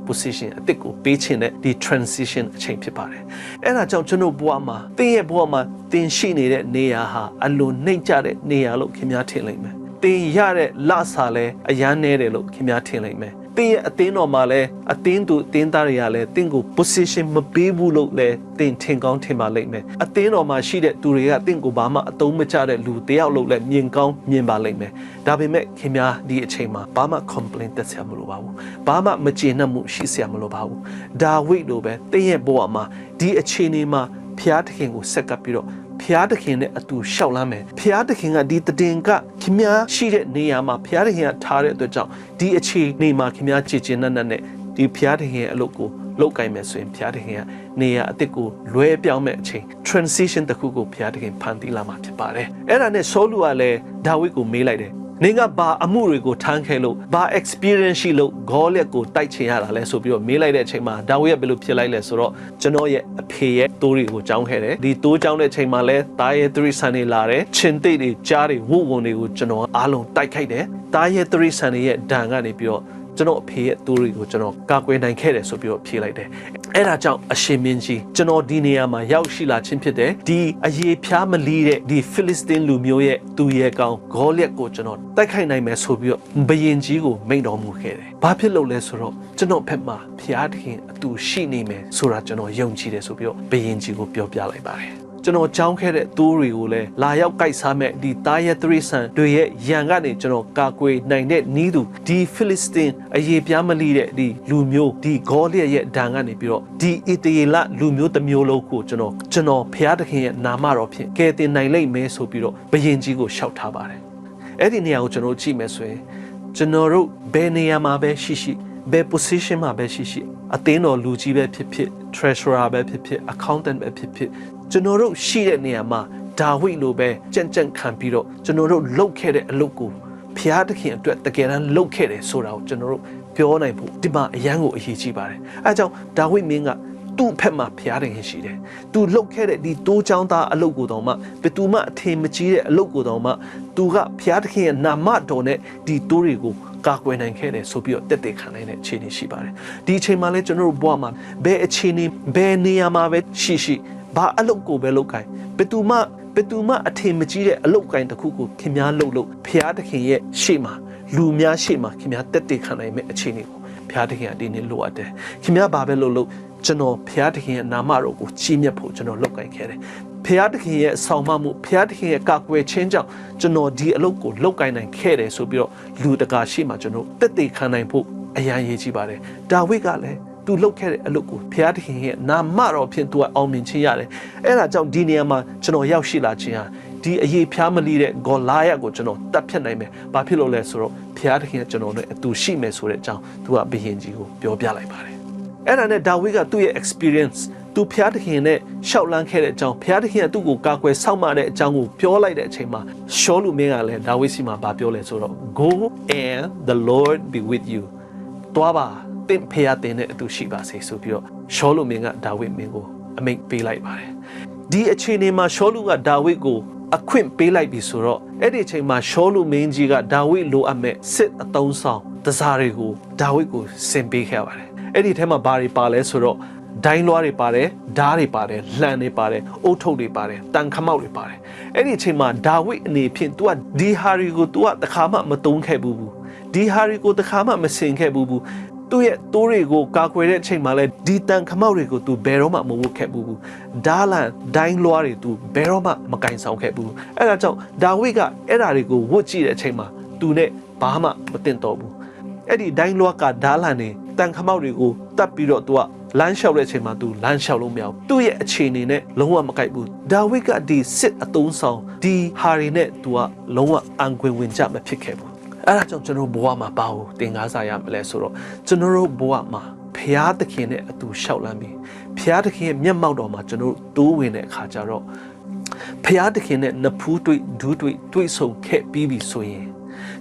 position အစ်ကိုပေးချင်တဲ့ဒီ transition အချိန်ဖြစ်ပါတယ်။အဲ့ဒါကြောင့်ကျွန်တော်ဘဝမှာတင်းရဲ့ဘဝမှာတင်းရှိနေတဲ့နေရာဟာအလွန်နှိမ့်ကျတဲ့နေရာလို့ခင်ဗျားထင်လိမ့်မယ်။တင်းရတဲ့လစာလဲအရန်နေတယ်လို့ခင်ဗျားထင်လိမ့်မယ်။တင်းရဲ့အသင်းတော်မှာလဲအသင်းသူအသင်းသားတွေကလဲတင်းကို position မပေးဘူးလို့လဲတင်းထင်ကောင်းထင်ပါလိမ့်မယ်။အသင်းတော်မှာရှိတဲ့သူတွေကတင်းကိုဘာမှအသုံးမကျတဲ့လူတယောက်လို့လဲမြင်ကောင်းမြင်ပါလိမ့်မယ်။ဒါပေမဲ့ခင်ဗျားဒီအချိန်မှာဘာမှ complaint တက်ဆရာမလိုပါဘူးဘာမှမကျေနပ်မှုရှိဆရာမလိုပါဘူးဒါဝိဒ်လိုပဲတင်းရဲ့ဘဝမှာဒီအခြေအနေမှာဘုရားသခင်ကိုဆက်ကပ်ပြီးတော့ဘုရားသခင်နဲ့အတူရှောက်လမ်းမယ်ဘုရားသခင်ကဒီတည်င်ကခင်ဗျားရှိတဲ့နေရာမှာဘုရားသခင်ကထားတဲ့အတွက်ကြောင့်ဒီအခြေအနေမှာခင်ဗျားကြည်ကျင်နဲ့ဒီဘုရားသခင်ရဲ့အလုပ်ကိုလုပ်ကိုင်မယ်ဆိုရင်ဘုရားသခင်ကနေရာအသစ်ကိုလွဲပြောင်းမဲ့အချိန် transition တစ်ခုကိုဘုရားသခင်ဖန်တီးလာမှာဖြစ်ပါတယ်အဲ့ဒါနဲ့ဆောလူကလည်းဒါဝိဒ်ကိုမေးလိုက်တယ်နင်ကဘာအမှုတွေကိုထမ်းခဲ့လို့ဘာ experience ရှိလို့ဂေါလျက်ကိုတိုက်ချင်ရတာလဲဆိုပြီးတော့မေးလိုက်တဲ့အချိန်မှာဒါဝိဒ်ကဘယ်လိုဖြစ်လိုက်လဲဆိုတော့ကျွန်တော်ရဲ့အဖေရဲ့တိုးတွေကိုကြောင်းခဲ့တယ်ဒီတိုးကြောင်းတဲ့အချိန်မှာလဲတားရဲ့သရိษံတွေလာတယ်ချင်းသိတွေကြားတွေဝုတ်ဝန်တွေကိုကျွန်တော်အားလုံးတိုက်ခိုက်တယ်တားရဲ့သရိษံတွေရဲ့ဒဏ်ကနေပြီးတော့ ကျွန်တော်အဖေရဲ့သူတွေကိုကျွန်တော်ကာကွယ်နိုင်ခဲ့တယ်ဆိုပြီးတော့ဖြေလိုက်တယ်အဲ့ဒါကြောင့်အရှင်မင်းကြီးကျွန်တော်ဒီနေရာမှာရောက်ရှိလာခြင်းဖြစ်တယ်ဒီအယေဖျားမလီတဲ့ဒီဖိလစ်စတင်းလူမျိုးရဲ့သူရဲ့ကောင်ဂေါလိယက်ကိုကျွန်တော်တိုက်ခိုက်နိုင်မယ်ဆိုပြီးတော့ဘယင်ကြီးကိုမိန့်တော်မူခဲ့တယ်ဘာဖြစ်လို့လဲဆိုတော့ကျွန်တော်ဘက်မှာဖျားသခင်အတူရှိနေမယ်ဆိုတာကျွန်တော်ယုံကြည်တယ်ဆိုပြီးတော့ဘယင်ကြီးကိုပြောပြလိုက်ပါတယ်ကျွန်တော်ကြောင်းခဲ့တဲ့သိုးတွေကိုလည်းလာရောက်ကိုက်စားမဲ့ဒီသားရဲသရိဆန်တွေရဲ့ရန်ကနေကျွန်တော်ကာကွယ်နိုင်တဲ့နီးသူဒီဖိလစ်စတင်းအယေပြားမလီတဲ့ဒီလူမျိုးဒီဂေါလိယက်ရဲ့ဒဏ်ကနေပြီးတော့ဒီအီတရေလလူမျိုးတစ်မျိုးလုံးကိုကျွန်တော်ဖျားသခင်ရဲ့နာမတော်ဖြင့်ကယ်တင်နိုင်လိမ့်မယ်ဆိုပြီးတော့ဘယင်ကြီးကိုရှောက်ထားပါတယ်အဲ့ဒီနေရာကိုကျွန်တော်ကြည့်မယ်ဆိုရင်ကျွန်တော်တို့ဘယ်နေရာမှာပဲရှိဘယ် position မှာပဲရှိအသင်းတော်လူကြီးပဲဖြစ် treasurer ပဲဖြစ် accountant ပဲဖြစ်ကျွန်တော်တို့ရှိတဲ့နေရာမှာဒါဝိလိုပဲကြံ့ခံပြီးတော့ကျွန်တော်တို့လုပ်ခဲ့တဲ့အလုပ်ကိုဖျားသခင်အတွက်တကယ်တမ်းလုပ်ခဲ့တယ်ဆိုတာကိုကျွန်တော်တို့ပြောနိုင်ဖို့ဒီမှာအရန်ကိုအရေးကြီးပါတယ်အဲကြောင့်ဒါဝိမင်းကသူ့ဖက်မှာဖျားတယ်ရှိတယ်သူလှုပ်ခဲ့တဲ့ဒီတိုးချောင်းသားအလုပ်ကိုတောင်မှဘယ်သူမှအထင်မကြီးတဲ့အလုပ်ကိုတောင်မှသူကဖျားသခင်ရဲ့နာမတော်နဲ့ဒီတိုးတွေကိုကာကွယ်နိုင်ခဲ့တယ်ဆိုပြီးတော့တက်ခံနိုင်တဲ့အခြေအနေရှိပါတယ်ဒီအချိန်မှာလဲကျွန်တော်တို့ဘဝမှာဘယ်အခြေအနေဘယ်နေရာမှာပဲရှိဘာအလုပ်ကိုပဲလုပ်ခိုင်းဘယ်သူမှအထင်မကြီးတဲ့အလုပ်ကိုင်းတစ်ခုကိုခင်များလုပ်ဖျားသခင်ရဲ့ရှေ့မှာလူများရှေ့မှာခင်များတက်ခံနိုင်မဲ့အခြေအနေကိုဖျားသခင်ကဒီနေ့လိုအပ်တယ်ခင်များဘာပဲလုပ်ကျွန်တော်ဖျားသခင်ရဲ့နာမတော်ကိုကြီးမြတ်ဖို့ကျွန်တော်လုပ်ကိုင်ခဲ့တယ်ဖျားသခင်ရဲ့ဆောင်မမှုဖျားသခင်ရဲ့ကာကွယ်ခြင်းကြောင့်ကျွန်တော်ဒီအလုပ်ကိုလုပ်ကိုင်နိုင်ခဲ့တယ်ဆိုပြီးတော့လူတကာရှေ့မှာကျွန်တော်တက်ခံနိုင်ဖို့အရန်ရည်ကြီးပါတယ်ဒါဝိဒ်ကလည်းသူလုပ်ခဲ့တဲ့အလုပ်ကိုဖျားသခင်ရဲ့နာမတော်ဖြင့်သူကအောင်မြင်ခြင်းရတယ်အဲ့ဒါကြောင့်ဒီနေရာမှာကျွန်တော်ရောက်ရှိလာခြင်းဟာဒီအရေးဖျားမလီတဲ့ဂေါလာယက်ကိုကျွန်တော်တတ်ဖြတ်နိုင်မယ်ဘာဖြစ်လို့လဲဆိုတော့ဖျားသခင်ကကျွန်တော်နဲ့အတူရှိမယ်ဆိုတဲ့အကြောင်းသူကဘုရင်ကြီးကိုပြောပြလိုက်ပါတယ်အဲ့ဒါနဲ့ဒါဝိဒ်ကသူ့ရဲ့ experience သူဖျားသခင်နဲ့ရှောက်လန်းခဲ့တဲ့အကြောင်းဖျားသခင်ကသူ့ကိုကာကွယ်စောင့်မတဲ့အကြောင်းကိုပြောလိုက်တဲ့အချိန်မှာရှောလူမင်းကလည်းဒါဝိဒ်စီမှာပြောလဲဆိုတော့ Go and the Lord be with you တွားပါတင့်ဖျားတင်တဲ့အတူရှိပါစေဆိုပြီးတော့ရှောလူမင်းကဒါဝိဒ်မင်းကိုအမိန့်ပေးလိုက်ပါတယ်ဒီအချိန်မှာရှောလူကဒါဝိဒ်ကိုအခွင့်ပေးလိုက်ပြီဆိုတော့အဲ့ဒီအချိန်မှာရှောလူမင်းကြီးကဒါဝိဒ်လိုအပ်မဲ့စစ်အသုံးဆောင်တစားတွေကိုဒါဝိဒ်ကိုဆင်ပေးခဲ့ပါတယ်အဲ့ဒီထဲမှာဘာတွေပါလဲဆိုတော့ဒိုင်းလွားတွေပါတယ်ဓားတွေပါတယ်လှန်တွေပါတယ်အုတ်ထုပ်တွေပါတယ်တန်ခမောက်တွေပါတယ်အဲ့ဒီအချိန်မှာဒါဝိဒ်အနေဖြင့် तू ကဒီဟာတွေကို तू ကတခါမှမသုံးခဲ့ဘူးဒီဟာတွေကိုတခါမှမဆင်ခဲ့ဘူးသူ့ရဲ့တိုးတွေကိုကာကွယ်တဲ့အချိန်မှာလဲဒီတန်ခမောက်တွေကို तू ဘယ်တော့မှမဝတ်ခဲ့ဘူးဓားလန်ဒိုင်းလွားတွေ तू ဘယ်တော့မှမကင်ဆောင်ခဲ့ဘူးအဲ့ဒါကြောင့်ဒါဝိဒ်ကအဲ့ဒါတွေကိုဝတ်ကြည့်တဲ့အချိန်မှာ तू နဲ့ဘာမှမတင်တော့ဘူးအဲ့ဒီဒိုင်းလွားကဓားလန်တွေတန်ခမောက်တွေကိုတတ်ပြီးတော့ तू ကလမ်းလျှောက်တဲ့အချိန်မှာ तू လမ်းလျှောက်လို့မရဘူးသူ့ရဲ့အခြေအနေနဲ့လုံးဝမကိုက်ဘူးဒါဝိဒ်ကဒီစစ်အသုံးဆောင်ဒီဟာတွေနဲ့ तू ကလုံးဝအံခွင်ဝင်ကြမဖြစ်ခဲ့ဘူးအဲ့ဒါကြောင့်ကျွန်တော်ဘဝမှာဘာကိုသင်ခန်းစာရမလဲဆိုတော့ကျွန်တော်ဘဝမှာဖျားသခင်နဲ့အတူလျှောက်လန်းပြီးဖျားသခင်ရဲ့မျက်မှောက်တော်မှာကျွန်တော်တိုးဝင်တဲ့အခါကျတော့ဖျားသခင်နဲ့နဖူးတွေ့ဆုံခဲ့ပြီးပြီဆိုရင်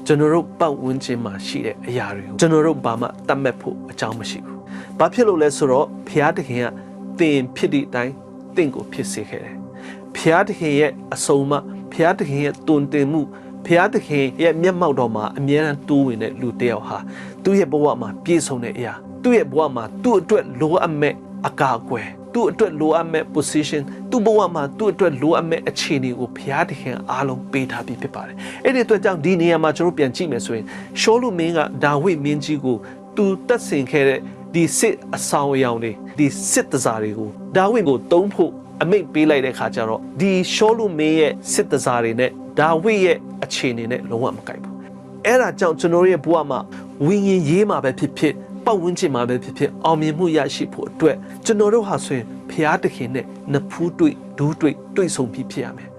ကျွန်တော်ပတ်ဝန်းကျင်မှာရှိတဲ့အရာတွေကိုကျွန်တော်ဘာမှတတ်မဲ့ဖို့အကြောင်းမရှိဘူး။ဘာဖြစ်လို့လဲဆိုတော့ဖျားသခင်ကသင်ဖြစ်တဲ့အတိုင်းသင်ကိုဖြစ်စေခဲ့တယ်။ဖျားသခင်ရဲ့အဆုံးအမဖျားသခင်ရဲ့တုန်တင်မှုဖျားသခင်ရဲ့မျက်မှောက်တော်မှာအမြဲတမ်းတိုးဝင်တဲ့လူတစ်ယောက်ဟာသူ့ရဲ့ဘဝမှာပြည့်စုံတဲ့အရာသူ့ရဲ့ဘဝမှာသူ့အတွက်လိုအပ်မဲ့အကာအကွယ်သူ့အတွက်လိုအပ်မဲ့ position သူ့ဘဝမှာသူ့အတွက်လိုအပ်မဲ့အခြေအနေကိုဘုရားသခင်အားလုံးပေးထားပြီးဖြစ်ပါတယ်အဲ့ဒီအတွက်ကြောင့်ဒီနေရာမှာကျွန်တော်ပြန်ကြည့်မယ်ဆိုရင်ရှောလူမင်းကဒါဝိဒ်မင်းကြီးကိုသူတက်ဆင်ခဲ့တဲ့ဒီစစ်အဆောင်အယောင်တွေဒီစစ်တစားတွေကိုဒါဝိဒ်ကိုတုံးဖို့အမိန့်ပေးလိုက်တဲ့ခါကျတော့ဒီရှောလူမင်းရဲ့စစ်တစားတွေနဲ့ဒါဝိဒ်ရဲ့အခြေအနေနဲ့လုံးဝမကိုက်ဘူးအဲ့ဒါကြောင့်ကျွန်တော်ရဲ့ဘဝမှာဝိညာဉ်ရေးမှာပဲဖြစ်ပတ်ဝန်းကျင်မှာပဲဖြစ်အောင်မြင်မှုရရှိဖို့အတွက်ကျွန်တော်တို့ဟာဆိုရင်ဖျားသခင်နဲ့နဖူးတွေ့ဆုံပြီးဖြစ်ရမယ်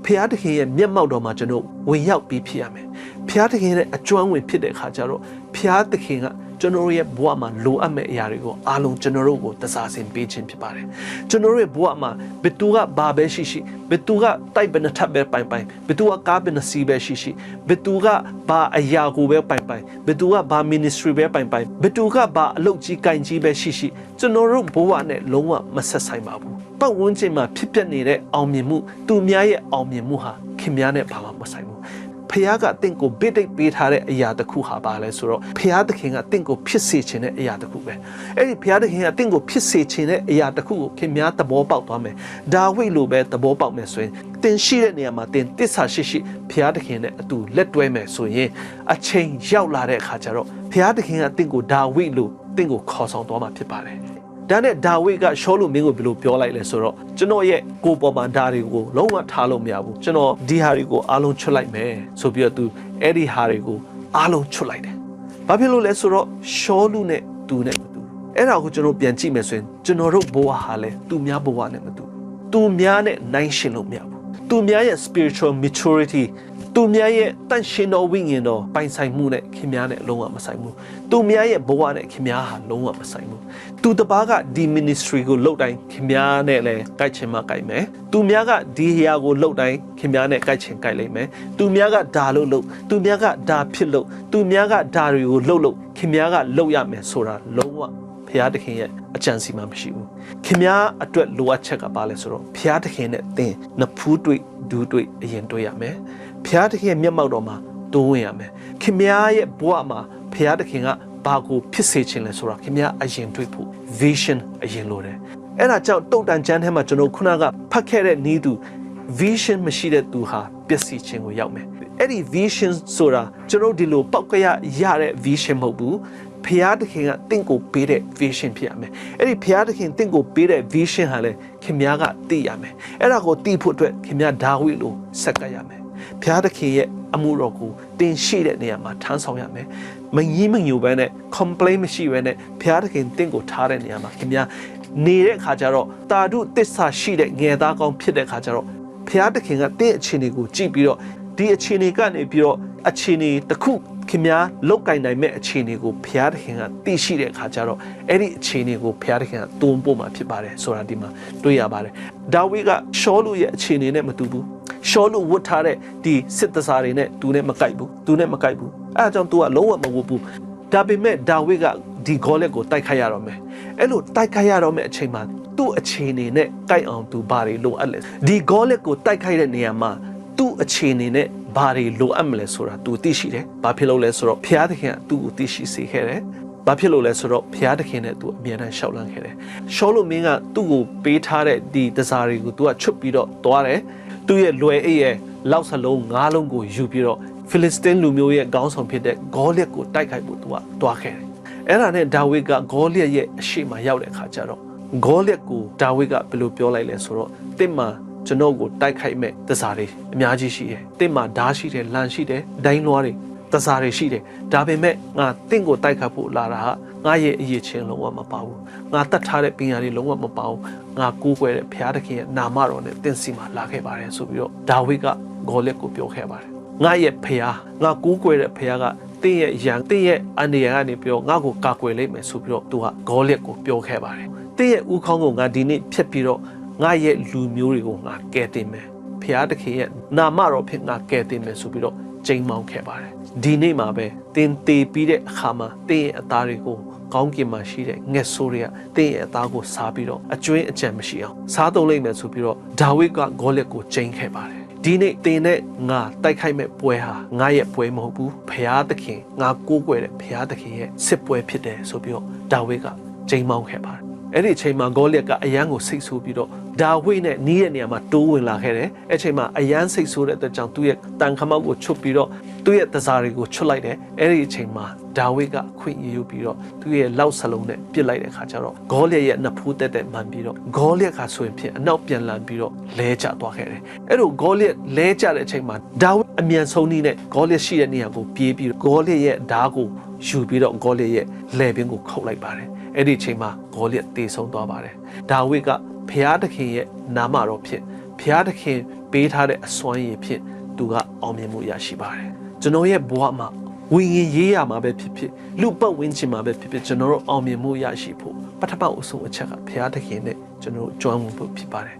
ဖျားသခင်ရဲ့မျက်မှောက်တော်မှာကျွန်တော်ဝင်ရောက်ပြီးဖြစ်ရမယ်ဖျားသခင်ရဲ့အကျွမ်းဝင်ဖြစ်တဲ့အခါကျတော့ဖျားသခင်ကကျွန်တော်ရဲ့ဘဝမှာလိုအပ်မဲ့အရာတွေကိုအားလုံးကျွန်တော်တို့ကိုတစားစင်ပေးခြင်းဖြစ်ပါတယ်ကျွန်တော်ရဲ့ဘဝမှာဘယ်သူကဘာပဲရှိဘယ်သူကတိုက်ပဲနှစ်ထပ်ပဲပိုင်ဘယ်သူကကားပဲနှစ်စီးပဲရှိဘယ်သူကဘာအရာကိုပဲပိုင်ဘယ်သူကဘာ ministry ပဲပိုင်ဘယ်သူကဘာအလုပ်ကြီးကင်ကြီးပဲရှိကျွန်တော်တို့ဘဝနဲ့လုံးဝမဆက်ဆိုင်ပါဘူးပတ်ဝန်းကျင်မှာဖြစ်ပျက်နေတဲ့အောင်မြင်မှုသူများရဲ့အောင်မြင်မှုဟာခင်များနဲ့ဘာမှမဆိုင်ဘူးဖ ဖះကတင့်ကိုဘစ်တိတ်ပေးထားတဲ့အရာတစ်ခုဟာပါလဲဆိုတော့ဖះသခင်ကတင့်ကိုဖြစ်စေခြင်းတဲ့အရာတစ်ခုပဲအဲ့ဒီဖះသခင်ကတင့်ကိုဖြစ်စေခြင်းတဲ့အရာတစ်ခုကိုခင်များသဘောပေါက်သွားမယ်ဒါဝိဒ်လိုပဲသဘောပေါက်မယ်ဆိုရင်တင်ရှိတဲ့နေရာမှာတင်တစ္ဆာရှိဖះသခင်နဲ့အတူလက်တွဲမယ်ဆိုရင်အချိန်ရောက်လာတဲ့အခါကျတော့ဖះသခင်ကတင့်ကိုဒါဝိဒ်လိုတင့်ကိုခေါ်ဆောင်သွားမှာဖြစ်ပါတယ်ဒါနဲ့ဒါဝိဒ်ကရှောလုမင်းကိုဘယ်လိုပြောလိုက်လဲဆိုတော့ကျွန်တော်ရဲ့ကိုယ်ပေါ်မှာဓာတွေကိုလုံးဝထားလို့မရဘူးကျွန်တော်ဒီဟာတွေကိုအားလုံးချွတ်လိုက်မယ်ဆိုပြီးတော့သူအဲ့ဒီဟာတွေကိုအားလုံးချွတ်လိုက်တယ်။ဘာဖြစ်လို့လဲဆိုတော့ရှောလုနဲ့သူနဲ့မတူအဲ့ဒါကိုကျွန်တော်ပြန်ကြည့်မယ်ဆိုရင်ကျွန်တော်တို့ဘဝဟာလဲသူများဘဝနဲ့မတူသူများနဲ့နိုင်ရှင်လို့မရဘူးသူများရဲ့ spiritual maturityသူများရဲ့တန်ရှင်တော်ဝိညာဉ်တော်ပိုင်ဆိုင်မှုနဲ့ခင်များနဲ့လုံးဝမဆိုင်ဘူးသူများရဲ့ဘဝနဲ့ခင်များဟာလုံးဝမဆိုင်ဘူးသူတပားကဒီ ministry ကိုလုပ်တိုင်းခင်များနဲ့လည်းကြိုက်ချင်မှကြိုက်မယ်သူများကဒီနေရာကိုလုပ်တိုင်းခင်များနဲ့ကြိုက်ချင်ကြိုက်လိမ့်မယ်သူများကဒါလုပ်သူများကဒါဖြစ်လို့သူများကဒါတွေကိုလုပ်ခင်များကလုပ်ရမယ်ဆိုတာလုံးဝဖျားသခင်ရဲ့အကြံစီမှမရှိဘူးခင်များအတွက်လိုအပ်ချက်ကပါလဲဆိုတော့ဖျားသခင်နဲ့သင်နှစ်ဖူးတွေ့ဒူးတွေ့အရင်တွေ့ရမယ်ဖျားသခင်ရဲ့မျက်မှောက်တော်မှာတိုးဝင်ရမယ်ခင်များရဲ့ဘဝမှာဖျားသခင်ကဘာကိုဖြစ်စေခြင်းလဲဆိုတာခင်များအရင်တွေ့ဖို့ vision အရင်လိုတယ်အဲ့ဒါကြောင့်တုတ်တန်ကျမ်းထဲမှာကျွန်တော်ခုနကဖတ်ခဲ့တဲ့ဤသူ vision မရှိတဲ့သူဟာပျက်စီးခြင်းကိုရောက်မယ်အဲ့ဒီ vision ဆိုတာကျွန်တော်ဒီလိုပောက်ကရတဲ့ vision မဟုတ်ဘူးဖျားသခင်ကတင့်ကိုပေးတဲ့ vision ဖြစ်ရမယ်အဲ့ဒီဖျားသခင်တင့်ကိုပေးတဲ့ vision ဟာလေခင်များကသိရမယ်အဲ့ဒါကိုသိဖို့အတွက်ခင်များဒါဝိဒ်လိုဆက်ကပ်ရမယ်ဖျားသခင်ရဲ့အမှုတော်ကိုတင်ရှိတဲ့နေရာမှာထမ်းဆောင်ရမယ်မငြင်းမညူပဲနဲ့ complain မရှိပဲနဲ့ဖျားသခင်တင့်ကိုထားတဲ့နေရာမှာခင်များနေတဲ့အခါကျတော့တာဓုသစ္စာရှိတဲ့ငယ်သားကောင်းဖြစ်တဲ့အခါကျတော့ဖျားသခင်ကတင့်အခြေအနေကိုကြည့်ပြီးတော့ဒီအခြေအနေကနေပြီးတော့အခြေအနေတစ်ခုခင်များလောက်ကင်နိုင်မဲ့အခြေအနေကိုဘုရားသခင်ကသိရှိတဲ့အခါကျတော့အဲ့ဒီအခြေအနေကိုဘုရားသခင်ကတွန်းပို့မှာဖြစ်ပါတယ်ဆိုတာဒီမှာတွေ့ရပါတယ်ဒါဝိဒ်ကရှောလုရဲ့အခြေအနေနဲ့မတူဘူးရှောလုဝတ်ထားတဲ့ဒီစစ်တစားတွေနဲ့သူနဲ့မကိုက်ဘူးအဲဒါကြောင့်သူကလုံးဝမဝတ်ဘူးဒါပေမဲ့ဒါဝိဒ်ကဒီဂေါလက်ကိုတိုက်ခိုက်ရတော့မယ်အဲ့လိုတိုက်ခိုက်ရတော့မယ့်အချိန်မှာသူ့အခြေအနေနဲ့ကိုက်အောင်သူဘာတွေလိုအပ်လဲဒီဂေါလက်ကိုတိုက်ခိုက်တဲ့နေရာမှာသူ့အခြေအနေနဲ့ဘာတွေလိုအပ်မလဲဆိုတာသူသိရှိတယ်။ဘာဖြစ်လို့လဲဆိုတော့ဘုရားသခင်ကသူ့ကိုသိရှိစေခဲ့တယ်။ဘာဖြစ်လို့လဲဆိုတော့ဘုရားသခင်နဲ့သူအမြဲတမ်းရှောက်လန့်ခဲ့တယ်။ရှောလုမင်းကသူ့ကိုပေးထားတဲ့ဒီတစားတွေကိုသူကချွတ်ပြီးတော့သွားတယ်။သူ့ရဲ့လွယ်အိတ်ရဲ့လောက်စလုံး၅လုံးကိုယူပြီးတော့ဖိလစ်စတင်းလူမျိုးရဲ့ခေါင်းဆောင်ဖြစ်တဲ့ဂေါလက်ကိုတိုက်ခိုက်ဖို့သူကသွားခဲ့တယ်။အဲ့ဒါနဲ့ဒါဝိဒ်ကဂေါလက်ရဲ့အရှိမရောက်တဲ့အခါကျတော့ဂေါလက်ကိုဒါဝိဒ်ကဘယ်လိုပြောလိုက်လဲဆိုတော့တစ်မှာကျွန်တော်ကိုတိုက်ခိုက်မဲ့တစားတွေအများကြီးရှိတယ်။တင့်မှာဓာတ်ရှိတယ်၊လန်ရှိတယ်၊ဒိုင်းလွားတွေတစားတွေရှိတယ်။ဒါပေမဲ့ငါတင့်ကိုတိုက်ခတ်ဖို့လာတာဟာငါရဲ့အရေးချင်းလုံးဝမပါဘူး။ငါတတ်ထားတဲ့ပညာတွေလုံးဝမပါဘူး။ငါကိုးကွယ်တဲ့ဘုရားသခင်ရဲ့နာမတော်နဲ့တင့်စီမှာလာခဲ့ပါတယ်ဆိုပြီးတော့ဒါဝိဒ်ကဂေါလက်ကိုပြောခဲ့ပါတယ်။ငါရဲ့ဘုရားငါကိုးကွယ်တဲ့ဘုရားကတင့်ရဲ့ယံတင့်ရဲ့အန္တရာယ်ကနေပြီးတော့ငါ့ကိုကာကွယ်လိမ့်မယ်ဆိုပြီးတော့သူကဂေါလက်ကိုပြောခဲ့ပါတယ်။တင့်ရဲ့ဥခေါင်းကိုငါဒီနေ့ဖြတ်ပြီးတော့ငါရဲ့လူမျိုးတွေကိုငါကယ်တင်မယ်ဖျားသခင်ရဲ့နာမတော်ဖြင့်ငါကယ်တင်မယ်ဆိုပြီးတော့ကြိမ်မောင်းခဲ့ပါတယ်ဒီနေ့မှာပဲတင်တေပြီးတဲ့အခါမှာတင်းရဲ့အသားတွေကိုကောင်းကင်မှာရှိတဲ့ငှက်ဆိုးတွေကတင်းရဲ့အသားကိုစားပြီးတော့အကျွင်းအကြံမရှိအောင်စားသုံးလိုက်မယ်ဆိုပြီးတော့ဒါဝိဒ်ကဂေါလက်ကိုကြိမ်ခဲ့ပါတယ်ဒီနေ့တင်နဲ့ငါတိုက်ခိုက်မဲ့ပွဲဟာငါရဲ့ပွဲမဟုတ်ဘူးဖျားသခင်ငါကိုးကွယ်တဲ့ဖျားသခင်ရဲ့စစ်ပွဲဖြစ်တယ်ဆိုပြီးတော့ဒါဝိဒ်ကကြိမ်မောင်းခဲ့ပါတယ်အဲ့ဒီအချိန်မှာဂေါလက်ကအယမ်းကိုစိတ်ဆိုးပြီးတော့ဒါဝိဒ်နဲ့နီးတဲ့နေရာမှာတိုးဝင်လာခဲ့တယ်အဲ့ချိန်မှာအယမ်းစိတ်ဆိုးတဲ့အတွက်ကြောင့်သူ့ရဲ့တန်ခမောက်ကိုချွတ်ပြီးတော့သူ့ရဲ့တစားတွေကိုချွတ်လိုက်တယ်အဲ့ဒီအချိန်မှာဒါဝိဒ်ကအခွင့်အရေးယူပြီးတော့သူ့ရဲ့လောက်စလုံးနဲ့ပစ်လိုက်တဲ့ခါကျတော့ဂေါလက်ရဲ့နှစ်ဖူးတက်တက်မှန်ပြီးတော့ဂေါလက်ကဆိုရင်ဖြင့်အနောက်ပြန်လန်ပြီးတော့လဲကျသွားခဲ့တယ်အဲ့လိုဂေါလက်လဲကျတဲ့အချိန်မှာဒါဝိဒ်အမြန်ဆုံးနည်းနဲ့ဂေါလက်ရှိတဲ့နေရာကိုပြေးပြီးဂေါလက်ရဲ့ဓာတ်ကိုယူပြီးတော့ဂေါလက်ရဲ့လည်ပင်ကိုခုတ်လိုက်ပါတယ်အဲ့ဒီအချိန်မှာဂေါလက်တေဆုံးသွားပါတယ်ဒါဝိဒ်ကဘုရားသခင်ရဲ့နာမတော်ဖြင့်ဘုရားသခင်ပေးထားတဲ့အစွမ်းရည်ဖြင့်သူကအောင်မြင်မှုရရှိပါတယ်ကျွန်တော်ရဲ့ဘဝမှာဝိညာဉ်ရေးရမှာပဲဖြစ်ဖြစ်လူပတ်ဝန်းကျင်မှာပဲဖြစ်ဖြစ်ကျွန်တော်တို့အောင်မြင်မှုရရှိဖို့ပထမအဆုံးအချက်ကဘုရားသခင်နဲ့ကျွန်တော်တို့ကြွမ်းမှုဖို့ဖြစ်ပါတယ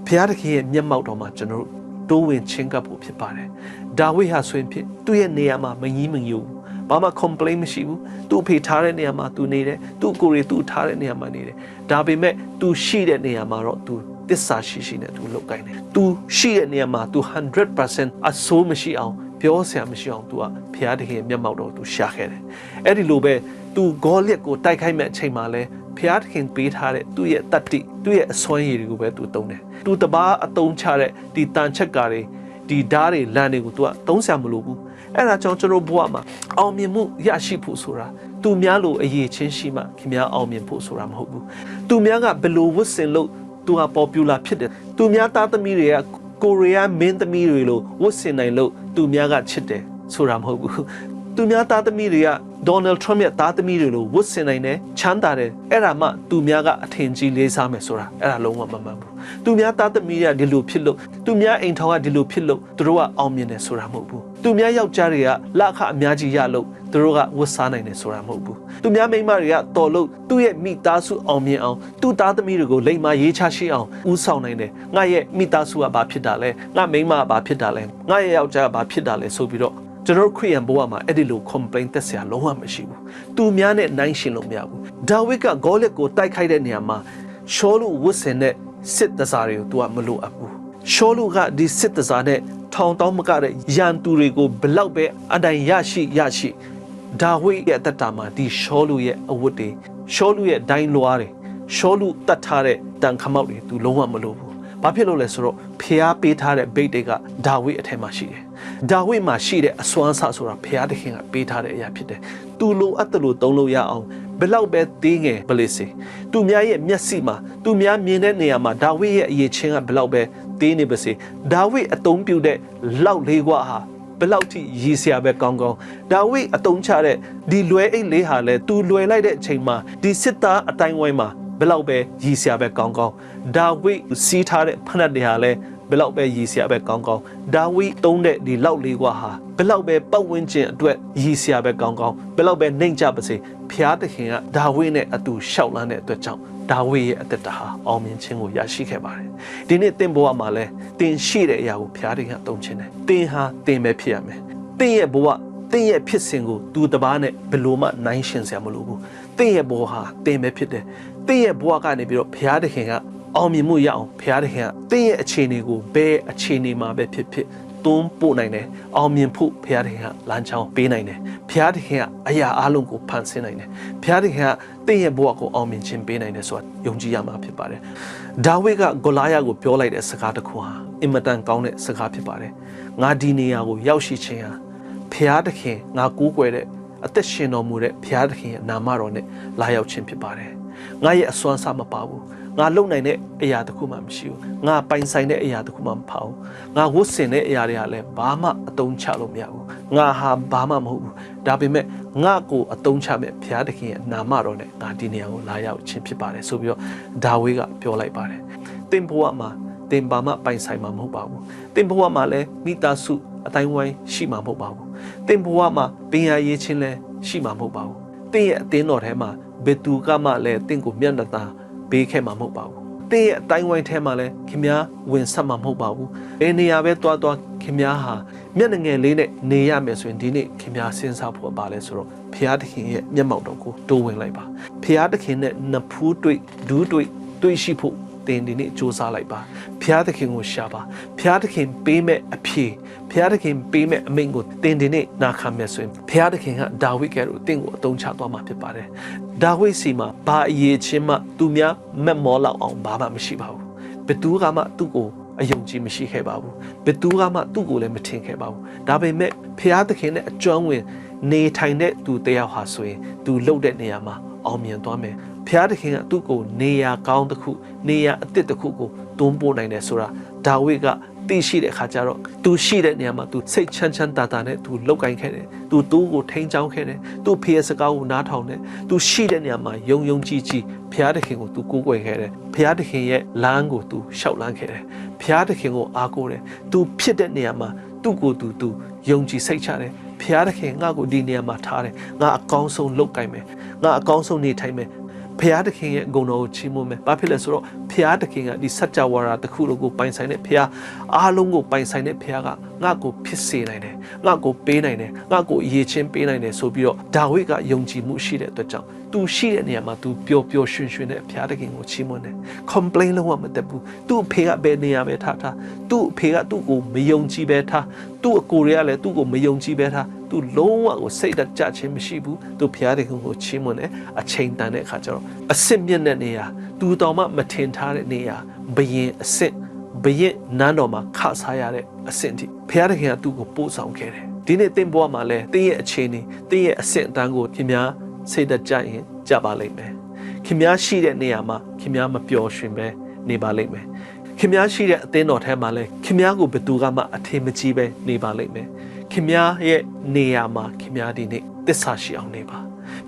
်ဘုရားသခင်ရဲ့မျက်မှောက်တော်မှာကျွန်တော်တို့တိုးဝင်ချင်းကပ်ဖို့ဖြစ်ပါတယ်ဒါဝိဒ်ဟာဆိုရင်ဖြင့်သူ့ရဲ့နေရာမှာမငြီးမညူဘာမှ complain မရှိဘူးသူ့ဖေထားတဲ့နေရာမှာသူနေတယ်သူ့ကိုယ်ရီသူ့ထားတဲ့နေရာမှာနေတယ်ဒါပေမဲ့သူရှိတဲ့နေရာမှာတော့သူတစ္ဆာရှိနဲ့သူလုပ်ကိုင်းတယ်သူရှိတဲ့နေရာမှာသူ 100% အဆိုးမရှိအောင် ပြောဆရာမရှိအောင် तू ကဖျားသခင်မျက်မှောက်တော် तू ရှာခဲ့တယ်အဲ့ဒီလိုပဲ तू ဂေါလိယက်ကိုတိုက်ခိုက်မဲ့အချိန်မှာလဲဖျားသခင်ပေးထားတဲ့သူ့ရဲ့တတ္တိသူ့ရဲ့အစွမ်းရည်တွေကိုပဲ तू သုံးတယ် तू တပားအတုံးချတဲ့ဒီတန်ချက်ကာတွေဒီဓာတ်တွေလမ်းတွေကို तू ကသုံးဆရာမလို့ဘူးအဲ့ဒါကြောင့်ကျွန်တော်ဘဝမှာအောင်မြင်မှုရရှိဖို့ဆိုတာသူများလိုအရေးချင်းရှိမှခင်ဗျားအောင်မြင်ဖို့ဆိုတာမဟုတ်ဘူးသူများကဘယ်လိုဝတ်ဆင်လို့သူဟာ popular ဖြစ်တယ်သူများသားသမီးတွေကကိုရီးယားမင်းသမီးတွေလိုဝတ်ဆင်နိုင်လို့သူများကချစ်တယ်ဆိုတာမဟုတ်ဘူးသူများသားသမီးတွေကဒေါ်နယ်ထရမ့်ရဲ့သားသမီးတွေလိုဝတ်ဆင်နိုင်တယ်ချမ်းသာတယ်အဲ့ဒါမှသူများကအထင်ကြီးလေးစားမယ်ဆိုတာအဲ့ဒါလုံးဝမမှန်ဘူးသူများသားသမီးတွေကဒီလိုဖြစ်လို့သူများအိမ်ထောင်ကဒီလိုဖြစ်လို့သူတို့ကအောင်မြင်တယ်ဆိုတာမဟုတ်ဘူးသူများယောက်ျားတွေကလခအများကြီးရလို့သူတို့ကဝတ်စားနိုင်တယ်ဆိုတာမဟုတ်ဘူးသူများမိန်းမတွေကတော်လို့သူ့ရဲ့မိသားစုအောင်မြင်အောင်သူ့သားသမီးတွေကိုလိမ္မာရေးချရှိအောင်ဦးဆောင်နိုင်တယ်ငါရဲ့မိသားစုကဘာဖြစ်တာလဲငါမိန်းမကဘာဖြစ်တာလဲငါရဲ့ယောက်ျားကဘာဖြစ်တာလဲဆိုပြီးတော့ကျွန်တော်ခရစ်ယာန်ဘဝမှာအဲ့ဒီလို complain သက်စရာလုံးဝမရှိဘူးသူများနဲ့နိုင်ရှင်လို့မရဘူးဒါဝိဒ်ကဂေါလိယက်ကိုတိုက်ခိုက်တဲ့နေရာမှာရှောလုဝတ်ဆင်တဲ့စစ်တစားတွေကို तू ကမလိုအပ်ဘူးရှောလုကဒီစစ်တစားနဲ့ထောင်တောင်းမကတဲ့ရန်သူတွေကိုဘလောက်ပဲအတိုင်းရရှိဒါဝိဒ်ရဲ့အသက်တာမှာဒီရှောလုရဲ့အဝတ်တွေရှောလုရဲ့ဒိုင်းလွားတွေရှောလုတတ်ထားတဲ့တန်ခမောက်တွေ तू လုံးဝမလိုဘူးဘာဖြစ်လို့လဲဆိုတော့ဖျားပေးထားတဲ့ဘိတ်တွေကဒါဝိဒ်အထက်မှာရှိတယ်ဒါဝိဒ်မှာရှိတဲ့အစွမ်းအစဆိုတာဖျားသခင်ကပေးထားတဲ့အရာဖြစ်တယ်သူလိုအပ်တယ်လို့သုံးလို့ရအောင်ဘယ်လောက်ပဲသေးငယ်ပလေးစေသူများရဲ့မျက်စိမှာသူများမြင်တဲ့နေရာမှာဒါဝိဒ်ရဲ့အရေးချင်းကဘယ်လောက်ပဲသေးနေပါစေဒါဝိဒ်အသုံးပြုတဲ့လောက်လေးကွာဟာဘယ်လောက်ထိရည်စရာပဲကောင်းကောင်းဒါဝိဒ်အသုံးချတဲ့ဒီလွယ်အိတ်လေးဟာလဲသူလွယ်လိုက်တဲ့အချိန်မှာဒီစစ်သားအတိုင်းဝိုင်းမှာဘယ်လောက်ပဲရည်စရာပဲကောင်းကောင်းဒါဝိဒ်စီးထားတဲ့ဖနက်တွေဟာလဲဘယ်လောက်ပဲရည်စရာပဲကောင်းကောင်းဒါဝိဒ်သုံးတဲ့ဒီလောက်လေးကွာဟာဘယ်လောက်ပဲပတ်ဝန်းကျင်အတွက်ရည်စရာပဲကောင်းကောင်းဘယ်လောက်ပဲနှိမ့်ကြပါစေဖျားသခင်ကဒါဝိဒ်နဲ့အတူရှောက်လန်းတဲ့အတွက်ကြောင့်ဒါဝိဒ်ရဲ့အသက်တာဟာအောင်မြင်ခြင်းကိုရရှိခဲ့ပါတယ်ဒီနေ့သင်ဘဝမှာလဲသင်ရှိတဲ့အရာကိုဖျားသခင်ကသုံးခြင်းတယ်သင်ဟာသင်ပဲဖြစ်ရမယ်သင်ရဲ့ဘဝသင်ရဲ့ဖြစ်စဉ်ကိုသူတစ်ပါးနဲ့ဘယ်လိုမှနိုင်ရှင်စရာမလိုဘူးသင်ရဲ့ဘဝဟာသင်ပဲဖြစ်တယ်သင်ရဲ့ဘဝကနေပြီးတော့ဘုရားသခင်ကအောင်မြင်မှုရအောင်ဘုရားသခင်ကသင်ရဲ့အခြေအနေကိုဘယ်အခြေအနေမှာပဲဖြစ်ဖြစ်တွန်းပို့နိုင်တယ်အောင်မြင်ဖို့ဘုရားသခင်ကလမ်းကြောင်းပေးနိုင်တယ်ဘုရားသခင်ကအရာအလုံးကိုဖန်ဆင်းနိုင်တယ်ဘုရားသခင်ကသင်ရဲ့ဘဝကိုအောင်မြင်ခြင်းပေးနိုင်တယ်ဆိုတာယုံကြည်ရမှာဖြစ်ပါတယ်ဒါဝိဒ်ကဂိုလာယကိုပြောလိုက်တဲ့စကားတစ်ခုဟာအင်မတန်ကောင်းတဲ့စကားဖြစ်ပါတယ်ငါဒီနေရာကိုရောက်ရှိခြင်းဟာဘုရားသခင်ငါကိုးကွယ်တဲ့အသက်ရှင်တော်မူတဲ့ဘုရားသခင်ရဲ့နာမတော်နဲ့လာရောက်ခြင်းဖြစ်ပါတယ်ငါရဲ့အစွမ်းစားမပါဘူးငါလုံနိုင်တဲ့အရာတစ်ခုမှမရှိဘူးငါပိုင်ဆိုင်တဲ့အရာတစ်ခုမှမပါဘူးငါဝတ်ဆင်တဲ့အရာတွေကလည်းဘာမှအသုံးချလို့မရဘူးငါဟာဘာမှမဟုတ်ဘူးဒါပေမဲ့ငါကိုအသုံးချမဲ့ဘုရားသခင်ရဲ့နာမတော်နဲ့ငါဒီနေရာကိုလာရောက်ခြင်းဖြစ်ပါတယ်ဆိုပြီးတော့ဒါဝိဒ်ကပြောလိုက်ပါတယ်သင်ဘဝမှာသင်ဘာမှပိုင်ဆိုင်မှာမဟုတ်ပါဘူးသင်ဘဝမှာလည်းမိသားစုအတိုင်းဝိုင်းရှိမှာမဟုတ်ပါဘူးသင်ဘဝမှာပင်ရရေးချင်းလည်းရှိမှာမဟုတ်ပါဘူးသင်ရဲ့အသင်းတော်ထဲမှာဘယ်သူကမှလည်းသင်ကိုမျက်နှာသာပေးခဲ့မှာမဟုတ်ပါဘူးသင်ရဲ့အတိုင်းဝိုင်းထဲမှာလည်းခင်ဗျားဝင်ဆက်မှာမဟုတ်ပါဘူးဘယ်နေရာပဲတွားခင်ဗျားဟာမျက်နှာငယ်လေးနဲ့နေရမယ်ဆိုရင်ဒီနေ့ခင်ဗျားစဉ်းစားဖို့ပါလဲဆိုတော့ဘုရားသခင်ရဲ့မျက်မှောက်တော်ကိုတိုးဝင်လိုက်ပါဘုရားသခင်နဲ့နဖူးတွေ့ဒူးတွေ့ရှိဖို့သင်ဒီနေ့စူးစမ်းလိုက်ပါဘုရားသခင်ကိုရှာပါဘုရားသခင်ပေးမဲ့အဖြေဘုရားသခင်ပေးမဲ့အမိန့်ကိုသင်ဒီနေ့နာခံမယ်ဆိုရင်ဘုရားသခင်ကဒါဝိဒ်ကဲ့သို့သင်ကိုအသုံးချသွားမှာဖြစ်ပါတယ်ဒါဝိဒ်စီမှာဘာအရေးချင်းမှသူများမက်မောလောက်အောင်ဘာမှမရှိပါဘူးဘယ်သူကမှသူ့ကိုအယုံကြည်မရှိခဲ့ပါဘူးဘယ်သူကမှသူ့ကိုလည်းမထင်ခဲ့ပါဘူးဒါပေမဲ့ဘုရားသခင်နဲ့အကျွမ်းဝင်နေထိုင်တဲ့သူတယောက်ဟာဆိုရင်သူလှုပ်တဲ့နေရာမှာအောင်မြင်သွားမယ်ဘုရားသခင်ကသူ့ကိုနေရာကောင်းတစ်ခုနေရာအသစ်တစ်ခုကိုတွန်းပို့နိုင်တယ်ဆိုတာဒါဝိဒ်ကသိရှိတဲ့အခါကျတော့သူရှိတဲ့နေရာမှာသူစိတ်ချမ်းသာနဲ့သူလှုပ်ကိုင်ခဲ့တယ်သူတူးကိုထိန်းချောင်းခဲ့တယ်သူဖေရဲ့စကားကိုနားထောင်တယ်သူရှိတဲ့နေရာမှာယုံကြည်ဘုရားသခင်ကိုသူကိုးကွယ်ခဲ့တယ်ဘုရားသခင်ရဲ့လမ်းကိုသူရှောက်လန်းခဲ့တယ်ဘုရားသခင်ကိုအားကိုးတယ်သူဖြစ်တဲ့နေရာမှာသူ့ကိုသူယုံကြည်စိတ်ချတယ်ဘုရားသခင်ငါ့ကိုဒီနေရာမှာထားတယ်ငါအကောင်းဆုံးလုပ်ကိုင်မယ်ငါအကောင်းဆုံးနေထိုင်မယ်ဘုရားသခင်ရဲ့ဂုဏ်တော်ကိုချီးမွမ်းမယ်ဘာဖြစ်လဲဆိုတော့ဘုရားသခင်ကဒီစัจ java တစ်ခုလုံးကိုပိုင်ဆိုင်တဲ့ဘုရားအားလုံးကိုပိုင်ဆိုင်တဲ့ဘုရားကငါ့ကိုဖြစ်စေနိုင်တယ် ငါကိုပေးနိုင်တယ်ငါကိုအရေးချင်းပေးနိုင်တယ်ဆိုပြီးတော့ဒါဝိဒ်ကယုံကြည်မှုရှိတဲ့အတွက်ကြောင့်သူရှိတဲ့နေရာမှာသူပျော်ပျော်ရွှင်ရွှင်နဲ့ဘုရားသခင်ကိုချီးမွမ်းတယ် complain လုံးဝမတက်ဘူးသူ့အဖေကဘယ်နေရာပဲထားသူ့အဖေကသူ့ကိုမယုံကြည်ပဲထားသူ့အကိုတွေကလည်းသူ့ကိုမယုံကြည်ပဲထားသူလုံးဝကိုစိတ်တကြခြင်းမရှိဘူးသူဘုရားသခင်ကိုချီးမွမ်းတယ်အချိန်တန်တဲ့အခါကျတော့အစစ်မြင့်တဲ့နေရာသူတော်မှမထင်ထားတဲ့နေရာဘယင်အစစ်ဘယင်နန်းတော်မှာခစားရတဲ့အဆင့်ထိဘုရားသခင်ကသူ့ကိုပို့ဆောင်ခဲ့တယ်ဒီနေ့သင်ဘဝမှာလည်းသင်ရဲ့အခြေအနေသင်ရဲ့အဆင့်အတန်းကိုခင်ဗျားစိတ်တကြရင်ကြပါလိမ့်မယ်ခင်ဗျားရှိတဲ့နေရာမှာခင်ဗျားမပျော်ရွှင်ပဲနေပါလိမ့်မယ်ခင်ဗျားရှိတဲ့အသင်းတော်ထဲမှာလည်းခင်ဗျားကိုဘယ်သူကမှအထင်မကြီးပဲနေပါလိမ့်မယ်ခင်ဗျားရဲ့နေရာမှာခင်ဗျားဒီနေ့သစ္စာရှိအောင်နေပါ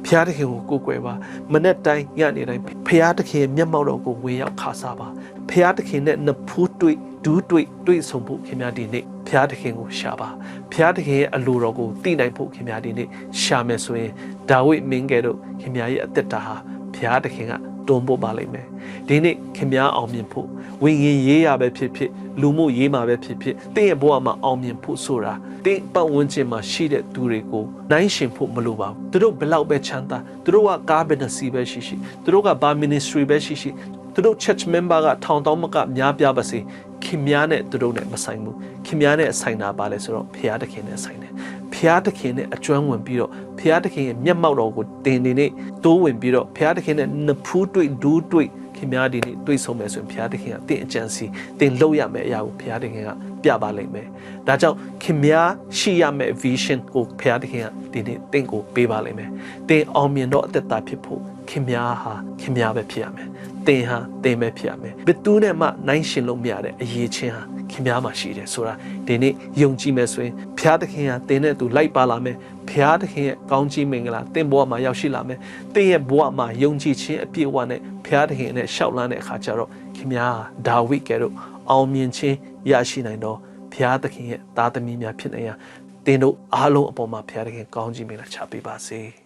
ဘုရားသခင်ကိုကိုးကွယ်ပါမနေ့တိုင်းညနေတိုင်းဘုရားသခင်ရဲ့မျက်မှောက်တော်ကိုဝင်ရောက်ခါစားပါဘုရားသခင်နဲ့နှစ်ဖူးတွေ့ဆုံဖို့ခင်ဗျားဒီနေ့ဘုရားသခင်ကိုရှာပါဘုရားသခင်ရဲ့အလိုတော်ကိုသိနိုင်ဖို့ခင်ဗျားဒီနေ့ရှာမယ်ဆိုရင်ဒါဝိဒ်မင်းကဲ့သို့ခင်ဗျားရဲ့အသက်တာဟာဘုရားသခင်ကတွန်းပို့ပါလိမ့်မယ်ဒီနေ့ခင်ဗျားအောင်မြင်ဖို့ဝိညာဉ်ရေးရပဲဖြစ်ဖြစ်လူမှုရေးမှာပဲဖြစ်ဖြစ်တင်းရဲ့ဘဝမှာအောင်မြင်ဖို့ဆိုတာတင်းပတ်ဝန်းကျင်မှာရှိတဲ့သူတွေကိုနိုင်ရှင်ဖို့မလိုပါဘူးသူတို့ဘလောက်ပဲချမ်းသာသူတို့ကကားဘယ်နှစီပဲရှိသူတို့ကဘာ ministry ပဲရှိသူတို့ church member ကထောင်တောင်းမကများပြပါစေခင်များနဲ့သူတို့နဲ့မဆိုင်ဘူးခင်များနဲ့ဆိုင်တာပါလဲဆိုတော့ဘုရားသခင်နဲ့ဆိုင်တယ်ဘုရားသခင်နဲ့အကျွမ်းဝင်ပြီးတော့ဘုရားသခင်ရဲ့မျက်မှောက်တော်ကိုတင်နေနေတိုးဝင်ပြီးတော့ဘုရားသခင်နဲ့နှစ်ဖူးတွေ့ဒူးတွေ့ခင်များဒီနေ့တွေ့ဆုံမယ်ဆိုရင်ဘုရားသခင်ကတင့်အကြံစီတင်လှုပ်ရမယ့်အရာကိုဘုရားသခင်ကပြပါလိမ့်မယ်ဒါကြောင့်ခင်များရှိရမယ့် vision ကိုဘုရားသခင်ကဒီနေ့တင့်ကိုပေးပါလိမ့်မယ်တင်အောင်မြင်တော့အသက်တာဖြစ်ဖို့ခင်များဟာခင်များပဲဖြစ်ရမယ်တင်ဟာတင်ပဲဖြစ်ရမယ်ဘယ်သူနဲ့မှနိုင်ရှင်လို့မရတဲ့အရေးချင်းဟာခင်များမှာရှိတယ်ဆိုတာဒီနေ့ယုံကြည်မယ်ဆိုရင်ဘုရားသခင်ဟာတင်နဲ့သူလိုက်ပါလာမယ်ဘုရားသခင်ရဲ့ကောင်းချီးမင်္ဂလာတင်ဘဝမှာရောက်ရှိလာမယ်တင်ရဲ့ဘဝမှာယုံကြည်ခြင်းအပြည့်အဝနဲ့ဘုရားသခင်နဲ့ရှောက်လန်းတဲ့အခါကျတော့ခင်များဟာဒါဝိဒ်ကဲ့သို့အောင်မြင်ခြင်းရရှိနိုင်တော့ဘုရားသခင်ရဲ့သားသမီးများဖြစ်နေရတင်တို့အားလုံးအပေါ်မှာဘုရားသခင်ကောင်းချီးမင်္ဂလာချပေးပါစေ